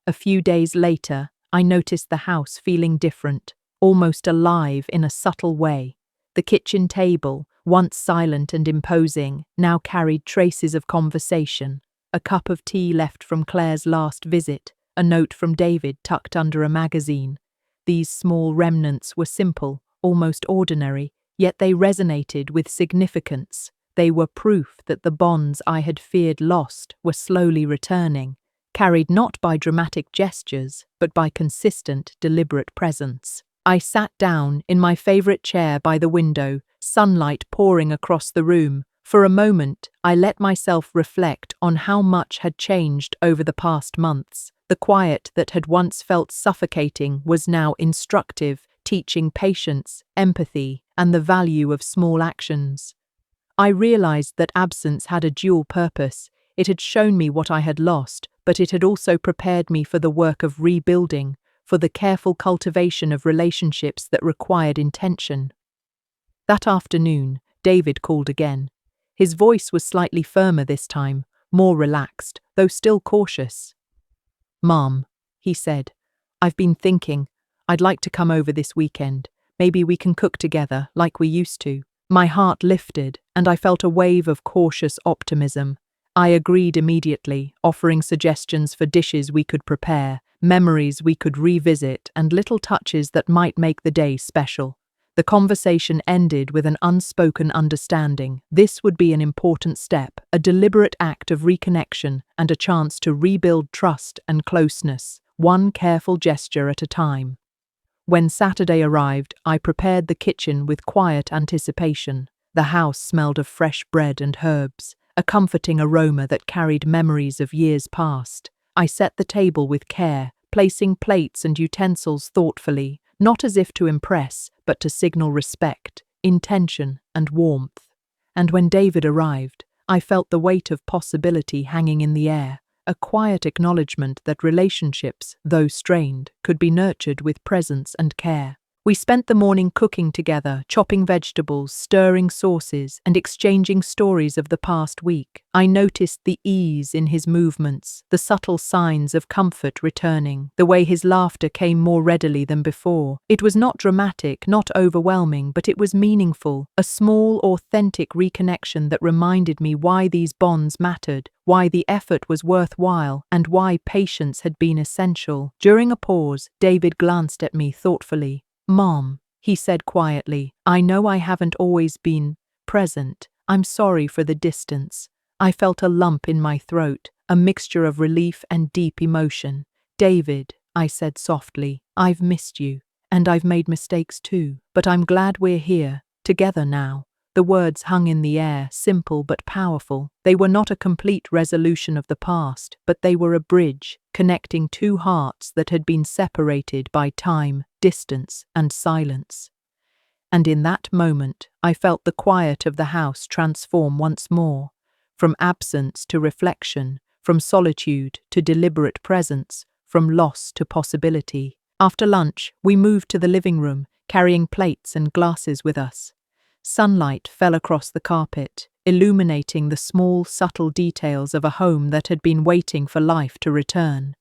A few days later, I noticed the house feeling different, almost alive in a subtle way. The kitchen table, once silent and imposing, now carried traces of conversation. A cup of tea left from Claire's last visit, a note from David tucked under a magazine. These small remnants were simple, almost ordinary, yet they resonated with significance. They were proof that the bonds I had feared lost were slowly returning. carried not by dramatic gestures, but by consistent, deliberate presence. I sat down in my favorite chair by the window, sunlight pouring across the room. For a moment, I let myself reflect on how much had changed over the past months. The quiet that had once felt suffocating was now instructive, teaching patience, empathy, and the value of small actions. I realized that absence had a dual purpose. It had shown me what I had lost, but it had also prepared me for the work of rebuilding, for the careful cultivation of relationships that required intention. That afternoon, David called again. His voice was slightly firmer this time, more relaxed, though still cautious. "Mom," he said, "I've been thinking, I'd like to come over this weekend. Maybe we can cook together, like we used to." My heart lifted, and I felt a wave of cautious optimism. I agreed immediately, offering suggestions for dishes we could prepare, memories we could revisit, and little touches that might make the day special. The conversation ended with an unspoken understanding. This would be an important step, a deliberate act of reconnection and a chance to rebuild trust and closeness, one careful gesture at a time. When Saturday arrived, I prepared the kitchen with quiet anticipation. The house smelled of fresh bread and herbs, a comforting aroma that carried memories of years past. I set the table with care, placing plates and utensils thoughtfully, not as if to impress, but to signal respect, intention, and warmth. And when David arrived, I felt the weight of possibility hanging in the air, a quiet acknowledgement that relationships, though strained, could be nurtured with presence and care. We spent the morning cooking together, chopping vegetables, stirring sauces, and exchanging stories of the past week. I noticed the ease in his movements, the subtle signs of comfort returning, the way his laughter came more readily than before. It was not dramatic, not overwhelming, but it was meaningful, a small, authentic reconnection that reminded me why these bonds mattered, why the effort was worthwhile, and why patience had been essential. During a pause, David glanced at me thoughtfully. "Mom," he said quietly, "I know I haven't always been present. I'm sorry for the distance." I felt a lump in my throat, a mixture of relief and deep emotion. "David," I said softly, "I've missed you, and I've made mistakes too, but I'm glad we're here, together now." The words hung in the air, simple but powerful. They were not a complete resolution of the past, but they were a bridge, connecting two hearts that had been separated by time, distance, and silence. And in that moment, I felt the quiet of the house transform once more, from absence to reflection, from solitude to deliberate presence, from loss to possibility. After lunch, we moved to the living room, carrying plates and glasses with us. Sunlight fell across the carpet, illuminating the small, subtle details of a home that had been waiting for life to return.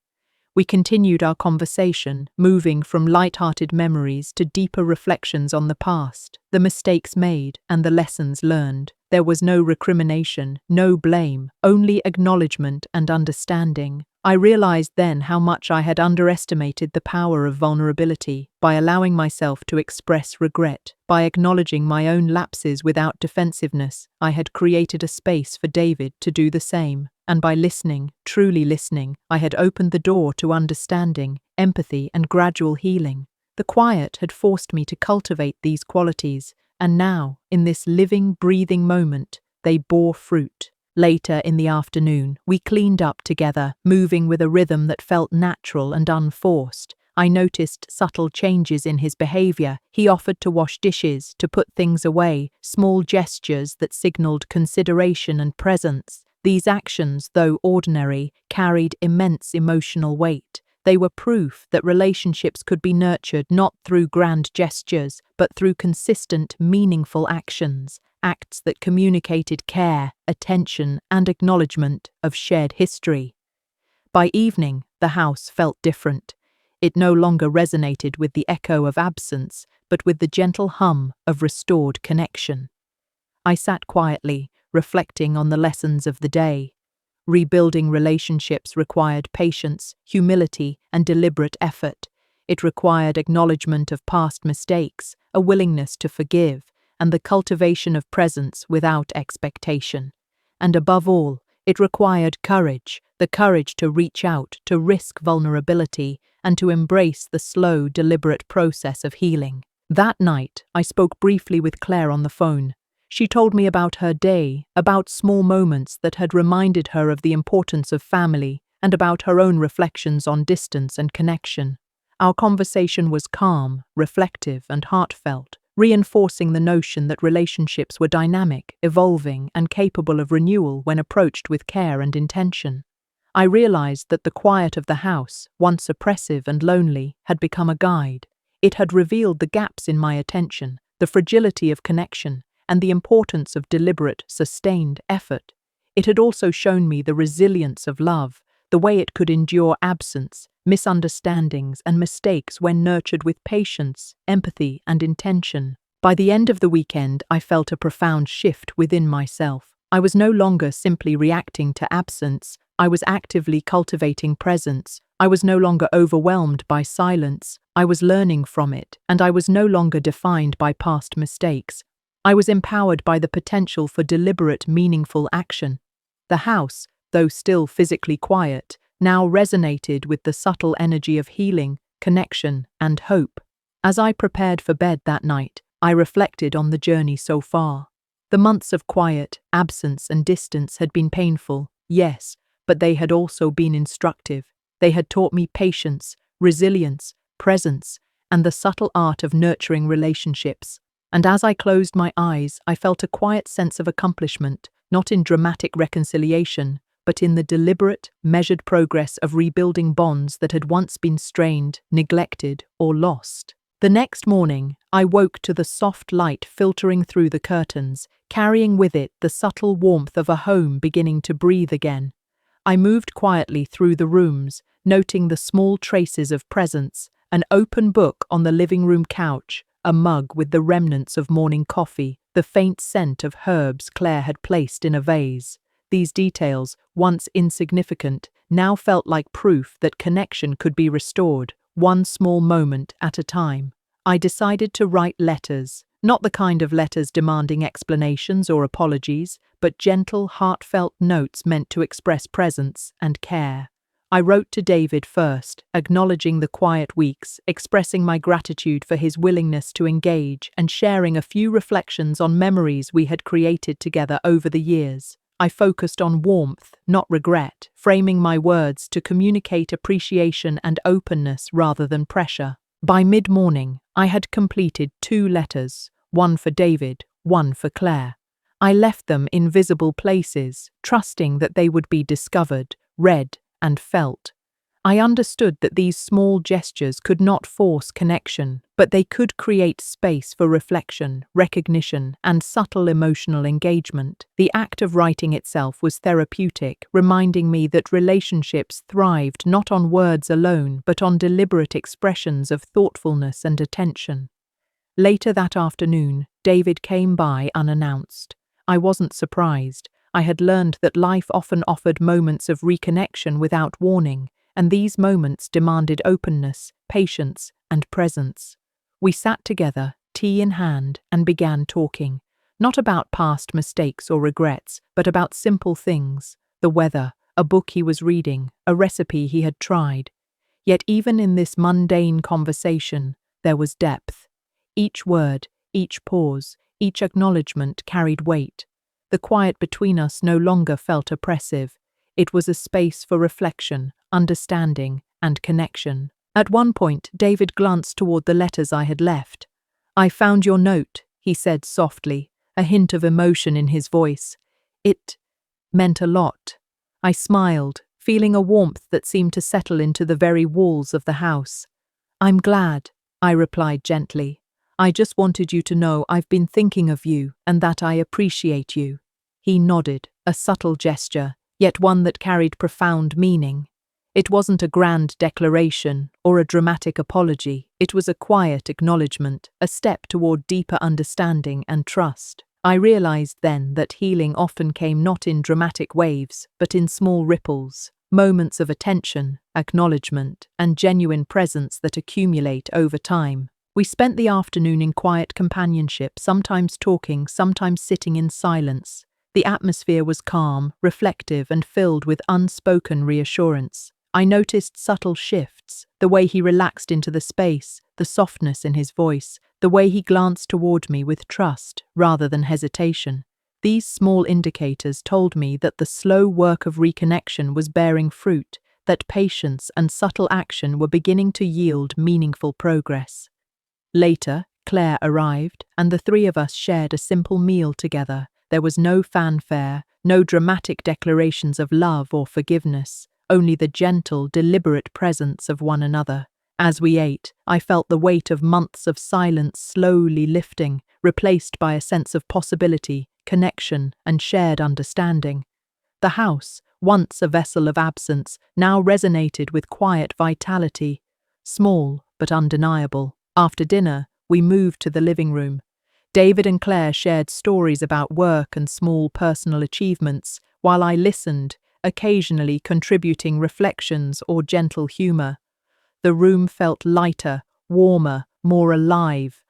We continued our conversation, moving from light-hearted memories to deeper reflections on the past, the mistakes made, and the lessons learned. There was no recrimination, no blame, only acknowledgement and understanding. I realized then how much I had underestimated the power of vulnerability. By allowing myself to express regret, by acknowledging my own lapses without defensiveness, I had created a space for David to do the same. And by listening, truly listening, I had opened the door to understanding, empathy, and gradual healing. The quiet had forced me to cultivate these qualities, and now, in this living, breathing moment, they bore fruit. Later in the afternoon, we cleaned up together, moving with a rhythm that felt natural and unforced. I noticed subtle changes in his behavior. He offered to wash dishes, to put things away, small gestures that signaled consideration and presence. These actions, though ordinary, carried immense emotional weight. They were proof that relationships could be nurtured not through grand gestures, but through consistent, meaningful actions, acts that communicated care, attention, and acknowledgement of shared history. By evening, the house felt different. It no longer resonated with the echo of absence, but with the gentle hum of restored connection. I sat quietly, reflecting on the lessons of the day. Rebuilding relationships required patience, humility, and deliberate effort. It required acknowledgement of past mistakes, a willingness to forgive, and the cultivation of presence without expectation. And above all, it required courage, the courage to reach out, to risk vulnerability, and to embrace the slow, deliberate process of healing. That night, I spoke briefly with Claire on the phone. She told me about her day, about small moments that had reminded her of the importance of family, and about her own reflections on distance and connection. Our conversation was calm, reflective, and heartfelt, reinforcing the notion that relationships were dynamic, evolving, and capable of renewal when approached with care and intention. I realized that the quiet of the house, once oppressive and lonely, had become a guide. It had revealed the gaps in my attention, the fragility of connection, and the importance of deliberate, sustained effort. It had also shown me the resilience of love, the way it could endure absence, misunderstandings, and mistakes when nurtured with patience, empathy, and intention. By the end of the weekend, I felt a profound shift within myself. I was no longer simply reacting to absence, I was actively cultivating presence. I was no longer overwhelmed by silence, I was learning from it, and I was no longer defined by past mistakes. I was empowered by the potential for deliberate, meaningful action. The house, though still physically quiet, now resonated with the subtle energy of healing, connection, and hope. As I prepared for bed that night, I reflected on the journey so far. The months of quiet, absence, and distance had been painful, yes, but they had also been instructive. They had taught me patience, resilience, presence, and the subtle art of nurturing relationships. And as I closed my eyes, I felt a quiet sense of accomplishment, not in dramatic reconciliation, but in the deliberate, measured progress of rebuilding bonds that had once been strained, neglected, or lost. The next morning, I woke to the soft light filtering through the curtains, carrying with it the subtle warmth of a home beginning to breathe again. I moved quietly through the rooms, noting the small traces of presence, an open book on the living room couch, a mug with the remnants of morning coffee, the faint scent of herbs Claire had placed in a vase. These details, once insignificant, now felt like proof that connection could be restored, one small moment at a time. I decided to write letters, not the kind of letters demanding explanations or apologies, but gentle, heartfelt notes meant to express presence and care. I wrote to David first, acknowledging the quiet weeks, expressing my gratitude for his willingness to engage, and sharing a few reflections on memories we had created together over the years. I focused on warmth, not regret, framing my words to communicate appreciation and openness rather than pressure. By mid-morning, I had completed 2 letters, one for David, one for Claire. I left them in visible places, trusting that they would be discovered, read, and felt. I understood that these small gestures could not force connection, but they could create space for reflection, recognition, and subtle emotional engagement. The act of writing itself was therapeutic, reminding me that relationships thrived not on words alone, but on deliberate expressions of thoughtfulness and attention. Later that afternoon, David came by unannounced. I wasn't surprised. I had learned that life often offered moments of reconnection without warning, and these moments demanded openness, patience, and presence. We sat together, tea in hand, and began talking, not about past mistakes or regrets, but about simple things, the weather, a book he was reading, a recipe he had tried. Yet even in this mundane conversation, there was depth. Each word, each pause, each acknowledgement carried weight. The quiet between us no longer felt oppressive. It was a space for reflection, understanding, and connection. At one point, David glanced toward the letters I had left. "I found your note," he said softly, a hint of emotion in his voice. It meant a lot. I smiled, feeling a warmth that seemed to settle into the very walls of the house. "I'm glad," I replied gently. "I just wanted you to know I've been thinking of you and that I appreciate you." He nodded, a subtle gesture, yet one that carried profound meaning. It wasn't a grand declaration or a dramatic apology. It was a quiet acknowledgement, a step toward deeper understanding and trust. I realized then that healing often came not in dramatic waves, but in small ripples, moments of attention, acknowledgement, and genuine presence that accumulate over time. We spent the afternoon in quiet companionship, sometimes talking, sometimes sitting in silence. The atmosphere was calm, reflective, and filled with unspoken reassurance. I noticed subtle shifts, the way he relaxed into the space, the softness in his voice, the way he glanced toward me with trust rather than hesitation. These small indicators told me that the slow work of reconnection was bearing fruit, that patience and subtle action were beginning to yield meaningful progress. Later, Claire arrived, and the three of us shared a simple meal together. There was no fanfare, no dramatic declarations of love or forgiveness, only the gentle, deliberate presence of one another. As we ate, I felt the weight of months of silence slowly lifting, replaced by a sense of possibility, connection, and shared understanding. The house, once a vessel of absence, now resonated with quiet vitality, small but undeniable. After dinner, we moved to the living room. David and Claire shared stories about work and small personal achievements, while I listened, occasionally contributing reflections or gentle humor. The room felt lighter, warmer, more alive.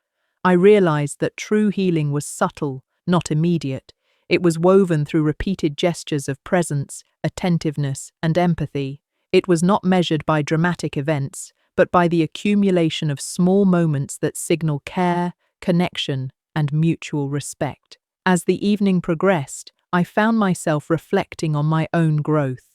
I realized that true healing was subtle, not immediate. It was woven through repeated gestures of presence, attentiveness, and empathy. It was not measured by dramatic events, but by the accumulation of small moments that signal care, connection, and mutual respect. As the evening progressed, I found myself reflecting on my own growth.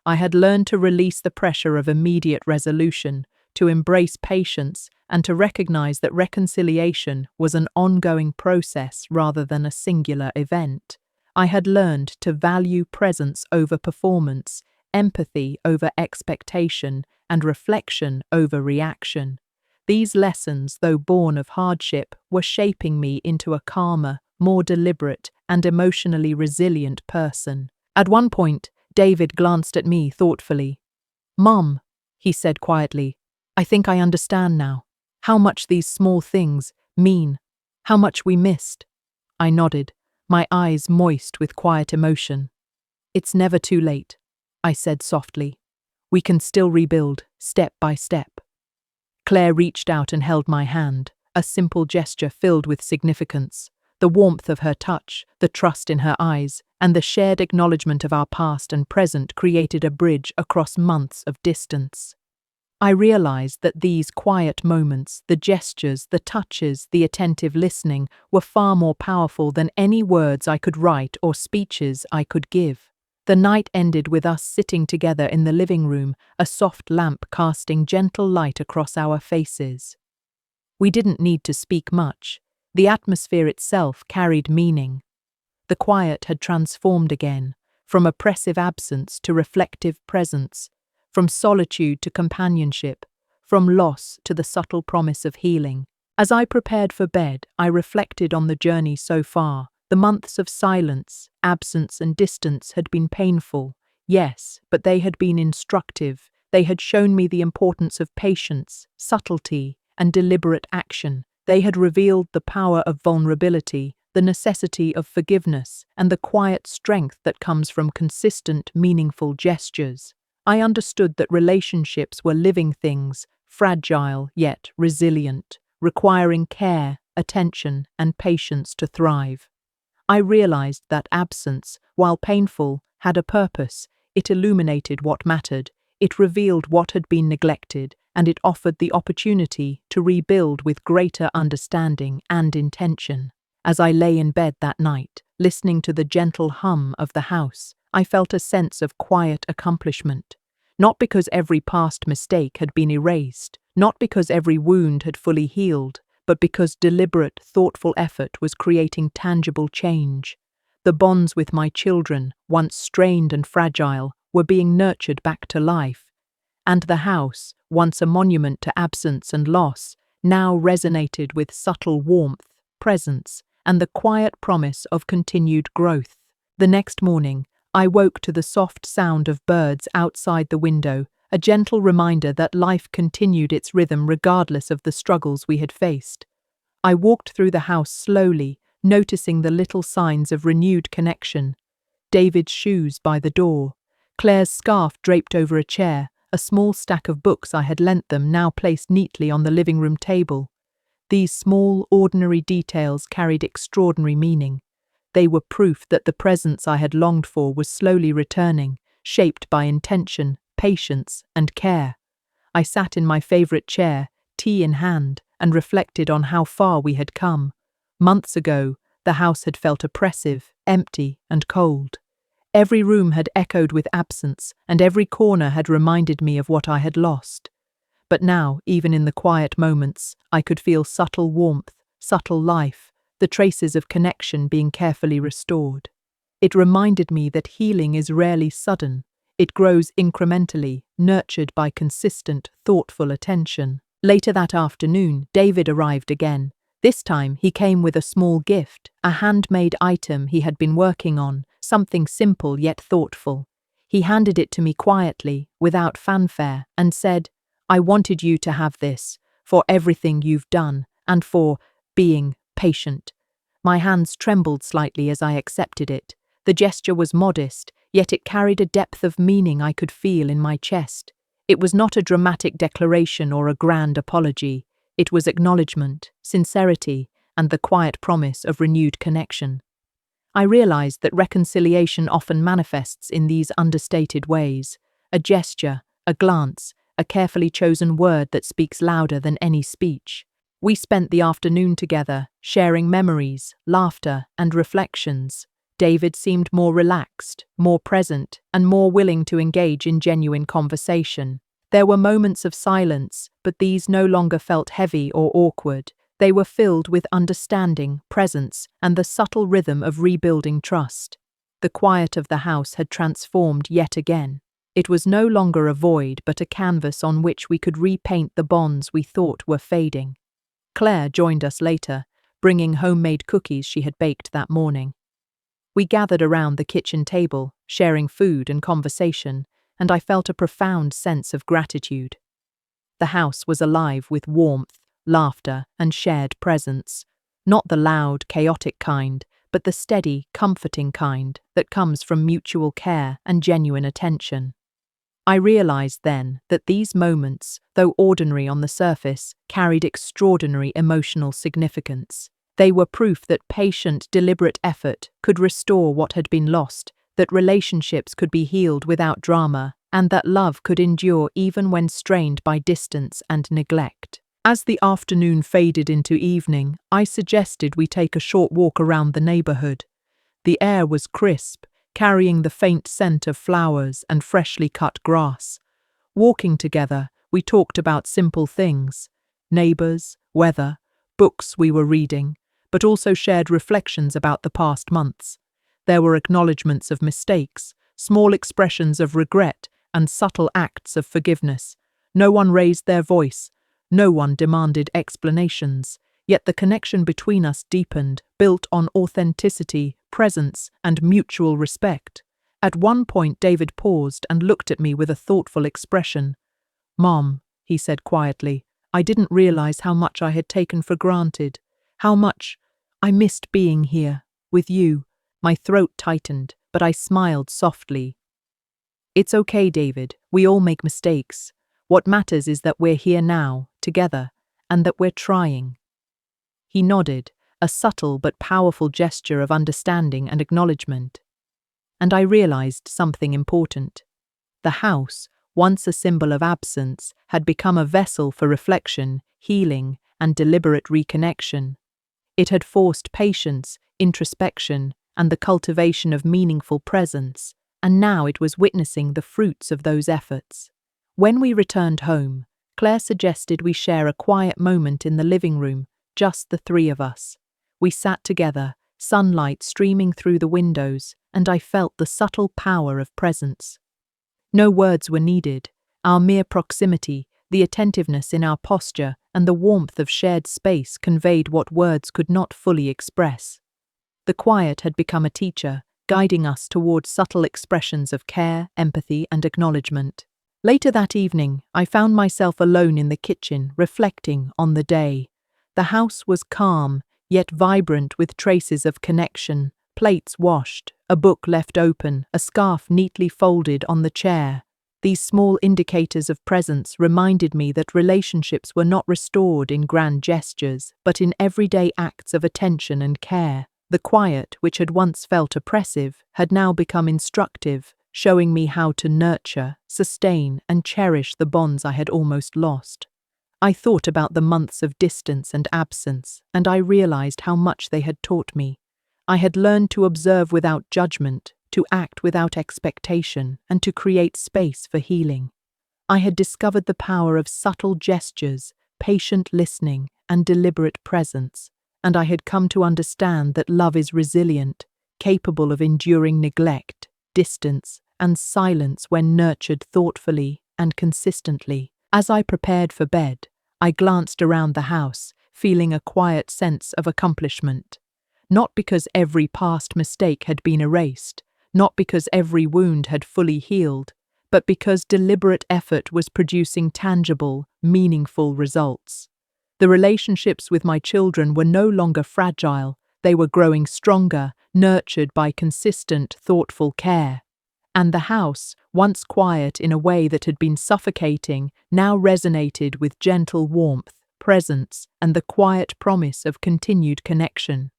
I had learned to release the pressure of immediate resolution, to embrace patience, and to recognize that reconciliation was an ongoing process rather than a singular event. I had learned to value presence over performance, empathy over expectation, and reflection over reaction. These lessons, though born of hardship, were shaping me into a calmer, more deliberate, and emotionally resilient person. At one point, David glanced at me thoughtfully. "Mom," he said quietly, "I think I understand now. How much these small things mean. How much we missed." I nodded, my eyes moist with quiet emotion. "It's never too late," I said softly. "We can still rebuild, step by step." Claire reached out and held my hand, a simple gesture filled with significance. The warmth of her touch, the trust in her eyes, and the shared acknowledgement of our past and present created a bridge across months of distance. I realized that these quiet moments, the gestures, the touches, the attentive listening, were far more powerful than any words I could write or speeches I could give. The night ended with us sitting together in the living room, a soft lamp casting gentle light across our faces. We didn't need to speak much. The atmosphere itself carried meaning. The quiet had transformed again, from oppressive absence to reflective presence, from solitude to companionship, from loss to the subtle promise of healing. As I prepared for bed, I reflected on the journey so far. The months of silence, absence, and distance had been painful, yes, but they had been instructive. They had shown me the importance of patience, subtlety, and deliberate action. They had revealed the power of vulnerability, the necessity of forgiveness, and the quiet strength that comes from consistent, meaningful gestures. I understood that relationships were living things, fragile yet resilient, requiring care, attention, and patience to thrive. I realized that absence, while painful, had a purpose. It illuminated what mattered, it revealed what had been neglected, and it offered the opportunity to rebuild with greater understanding and intention. As I lay in bed that night, listening to the gentle hum of the house, I felt a sense of quiet accomplishment. Not because every past mistake had been erased, not because every wound had fully healed, but because deliberate, thoughtful effort was creating tangible change. The bonds with my children, once strained and fragile, were being nurtured back to life. And the house, once a monument to absence and loss, now resonated with subtle warmth, presence, and the quiet promise of continued growth. The next morning, I woke to the soft sound of birds outside the window, a gentle reminder that life continued its rhythm regardless of the struggles we had faced. I walked through the house slowly, noticing the little signs of renewed connection. David's shoes by the door, Claire's scarf draped over a chair, a small stack of books I had lent them now placed neatly on the living room table. These small, ordinary details carried extraordinary meaning. They were proof that the presence I had longed for was slowly returning, shaped by intention, patience, and care. I sat in my favorite chair, tea in hand, and reflected on how far we had come. Months ago, the house had felt oppressive, empty, and cold. Every room had echoed with absence, and every corner had reminded me of what I had lost. But now, even in the quiet moments, I could feel subtle warmth, subtle life, the traces of connection being carefully restored. It reminded me that healing is rarely sudden. It grows incrementally, nurtured by consistent, thoughtful attention. Later that afternoon, David arrived again. This time, he came with a small gift, a handmade item he had been working on, something simple yet thoughtful. He handed it to me quietly, without fanfare, and said, "I wanted you to have this, for everything you've done, and for being patient." My hands trembled slightly as I accepted it. The gesture was modest, yet it carried a depth of meaning I could feel in my chest. It was not a dramatic declaration or a grand apology. It was acknowledgement, sincerity, and the quiet promise of renewed connection. I realized that reconciliation often manifests in these understated ways: a gesture, a glance, a carefully chosen word that speaks louder than any speech. We spent the afternoon together, sharing memories, laughter, and reflections. David seemed more relaxed, more present, and more willing to engage in genuine conversation. There were moments of silence, but these no longer felt heavy or awkward. They were filled with understanding, presence, and the subtle rhythm of rebuilding trust. The quiet of the house had transformed yet again. It was no longer a void, but a canvas on which we could repaint the bonds we thought were fading. Claire joined us later, bringing homemade cookies she had baked that morning. We gathered around the kitchen table, sharing food and conversation, and I felt a profound sense of gratitude. The house was alive with warmth, laughter, and shared presence, not the loud, chaotic kind, but the steady, comforting kind that comes from mutual care and genuine attention. I realized then that these moments, though ordinary on the surface, carried extraordinary emotional significance. They were proof that patient, deliberate effort could restore what had been lost, that relationships could be healed without drama, and that love could endure even when strained by distance and neglect. As the afternoon faded into evening, I suggested we take a short walk around the neighborhood. The air was crisp, carrying the faint scent of flowers and freshly cut grass. Walking together, we talked about simple things: neighbors, weather, books we were reading, but also shared reflections about the past months. There were acknowledgements of mistakes, small expressions of regret, and subtle acts of forgiveness. No one raised their voice, no one demanded explanations, yet the connection between us deepened, built on authenticity, presence, and mutual respect. At one point, David paused and looked at me with a thoughtful expression. "Mom," he said quietly, "I didn't realize how much I had taken for granted, how much I missed being here, with you." My throat tightened, but I smiled softly. "It's okay, David. We all make mistakes. What matters is that we're here now, together, and that we're trying." He nodded, a subtle but powerful gesture of understanding and acknowledgement. And I realized something important. The house, once a symbol of absence, had become a vessel for reflection, healing, and deliberate reconnection. It had forced patience, introspection, and the cultivation of meaningful presence, and now it was witnessing the fruits of those efforts. When we returned home, Claire suggested we share a quiet moment in the living room, just the three of us. We sat together, sunlight streaming through the windows, and I felt the subtle power of presence. No words were needed. Our mere proximity, the attentiveness in our posture, and the warmth of shared space conveyed what words could not fully express. The quiet had become a teacher, guiding us toward subtle expressions of care, empathy, and acknowledgement. Later that evening, I found myself alone in the kitchen, reflecting on the day. The house was calm, yet vibrant with traces of connection: plates washed, a book left open, a scarf neatly folded on the chair. These small indicators of presence reminded me that relationships were not restored in grand gestures, but in everyday acts of attention and care. The quiet, which had once felt oppressive, had now become instructive, showing me how to nurture, sustain, and cherish the bonds I had almost lost. I thought about the months of distance and absence, and I realized how much they had taught me. I had learned to observe without judgment, to act without expectation, and to create space for healing. I had discovered the power of subtle gestures, patient listening, and deliberate presence, and I had come to understand that love is resilient, capable of enduring neglect, distance, and silence when nurtured thoughtfully and consistently. As I prepared for bed, I glanced around the house, feeling a quiet sense of accomplishment. Not because every past mistake had been erased, not because every wound had fully healed, but because deliberate effort was producing tangible, meaningful results. The relationships with my children were no longer fragile, they were growing stronger, nurtured by consistent, thoughtful care. And the house, once quiet in a way that had been suffocating, now resonated with gentle warmth, presence, and the quiet promise of continued connection.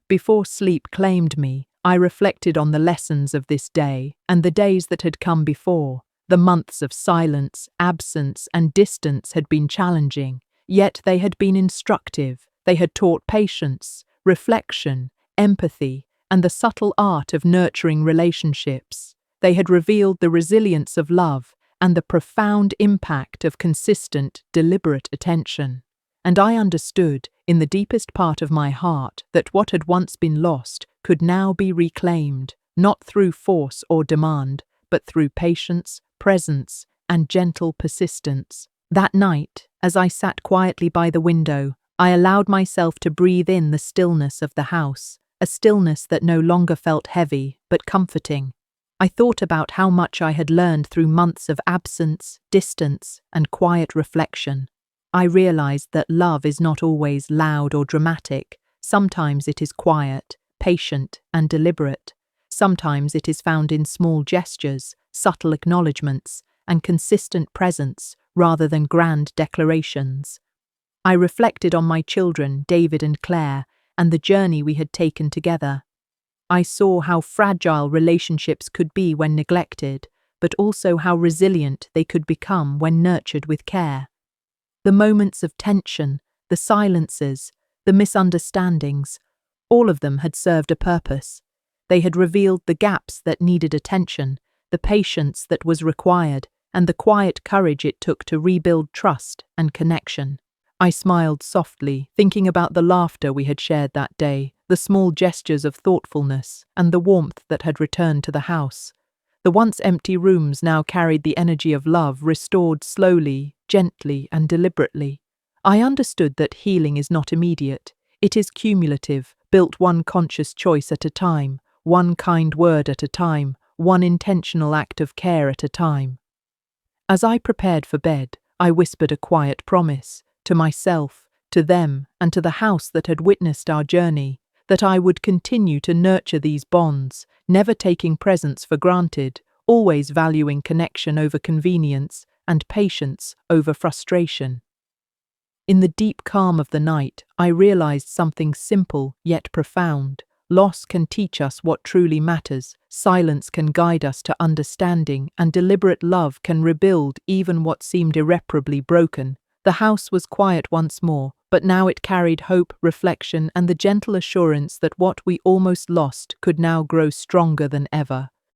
Before sleep claimed me, I reflected on the lessons of this day and the days that had come before. The months of silence, absence, and distance had been challenging, yet they had been instructive. They had taught patience, reflection, empathy, and the subtle art of nurturing relationships. They had revealed the resilience of love and the profound impact of consistent, deliberate attention. And I understood, in the deepest part of my heart, that what had once been lost could now be reclaimed, not through force or demand, but through patience, presence, and gentle persistence. That night, as I sat quietly by the window, I allowed myself to breathe in the stillness of the house, a stillness that no longer felt heavy, but comforting. I thought about how much I had learned through months of absence, distance, and quiet reflection. I realized that love is not always loud or dramatic. Sometimes it is quiet, patient, and deliberate. Sometimes it is found in small gestures, subtle acknowledgements, and consistent presence rather than grand declarations. I reflected on my children, David and Claire, and the journey we had taken together. I saw how fragile relationships could be when neglected, but also how resilient they could become when nurtured with care. The moments of tension, the silences, the misunderstandings, all of them had served a purpose. They had revealed the gaps that needed attention, the patience that was required, and the quiet courage it took to rebuild trust and connection. I smiled softly, thinking about the laughter we had shared that day, the small gestures of thoughtfulness, and the warmth that had returned to the house. The once empty rooms now carried the energy of love, restored slowly, gently, and deliberately. I understood that healing is not immediate. It is cumulative, built one conscious choice at a time, one kind word at a time, one intentional act of care at a time. As I prepared for bed, I whispered a quiet promise, to myself, to them, and to the house that had witnessed our journey, that I would continue to nurture these bonds, never taking presence for granted, always valuing connection over convenience and patience over frustration. In the deep calm of the night, I realized something simple yet profound. Loss can teach us what truly matters, silence can guide us to understanding, and deliberate love can rebuild even what seemed irreparably broken. The house was quiet once more, but now it carried hope, reflection, and the gentle assurance that what we almost lost could now grow stronger than ever.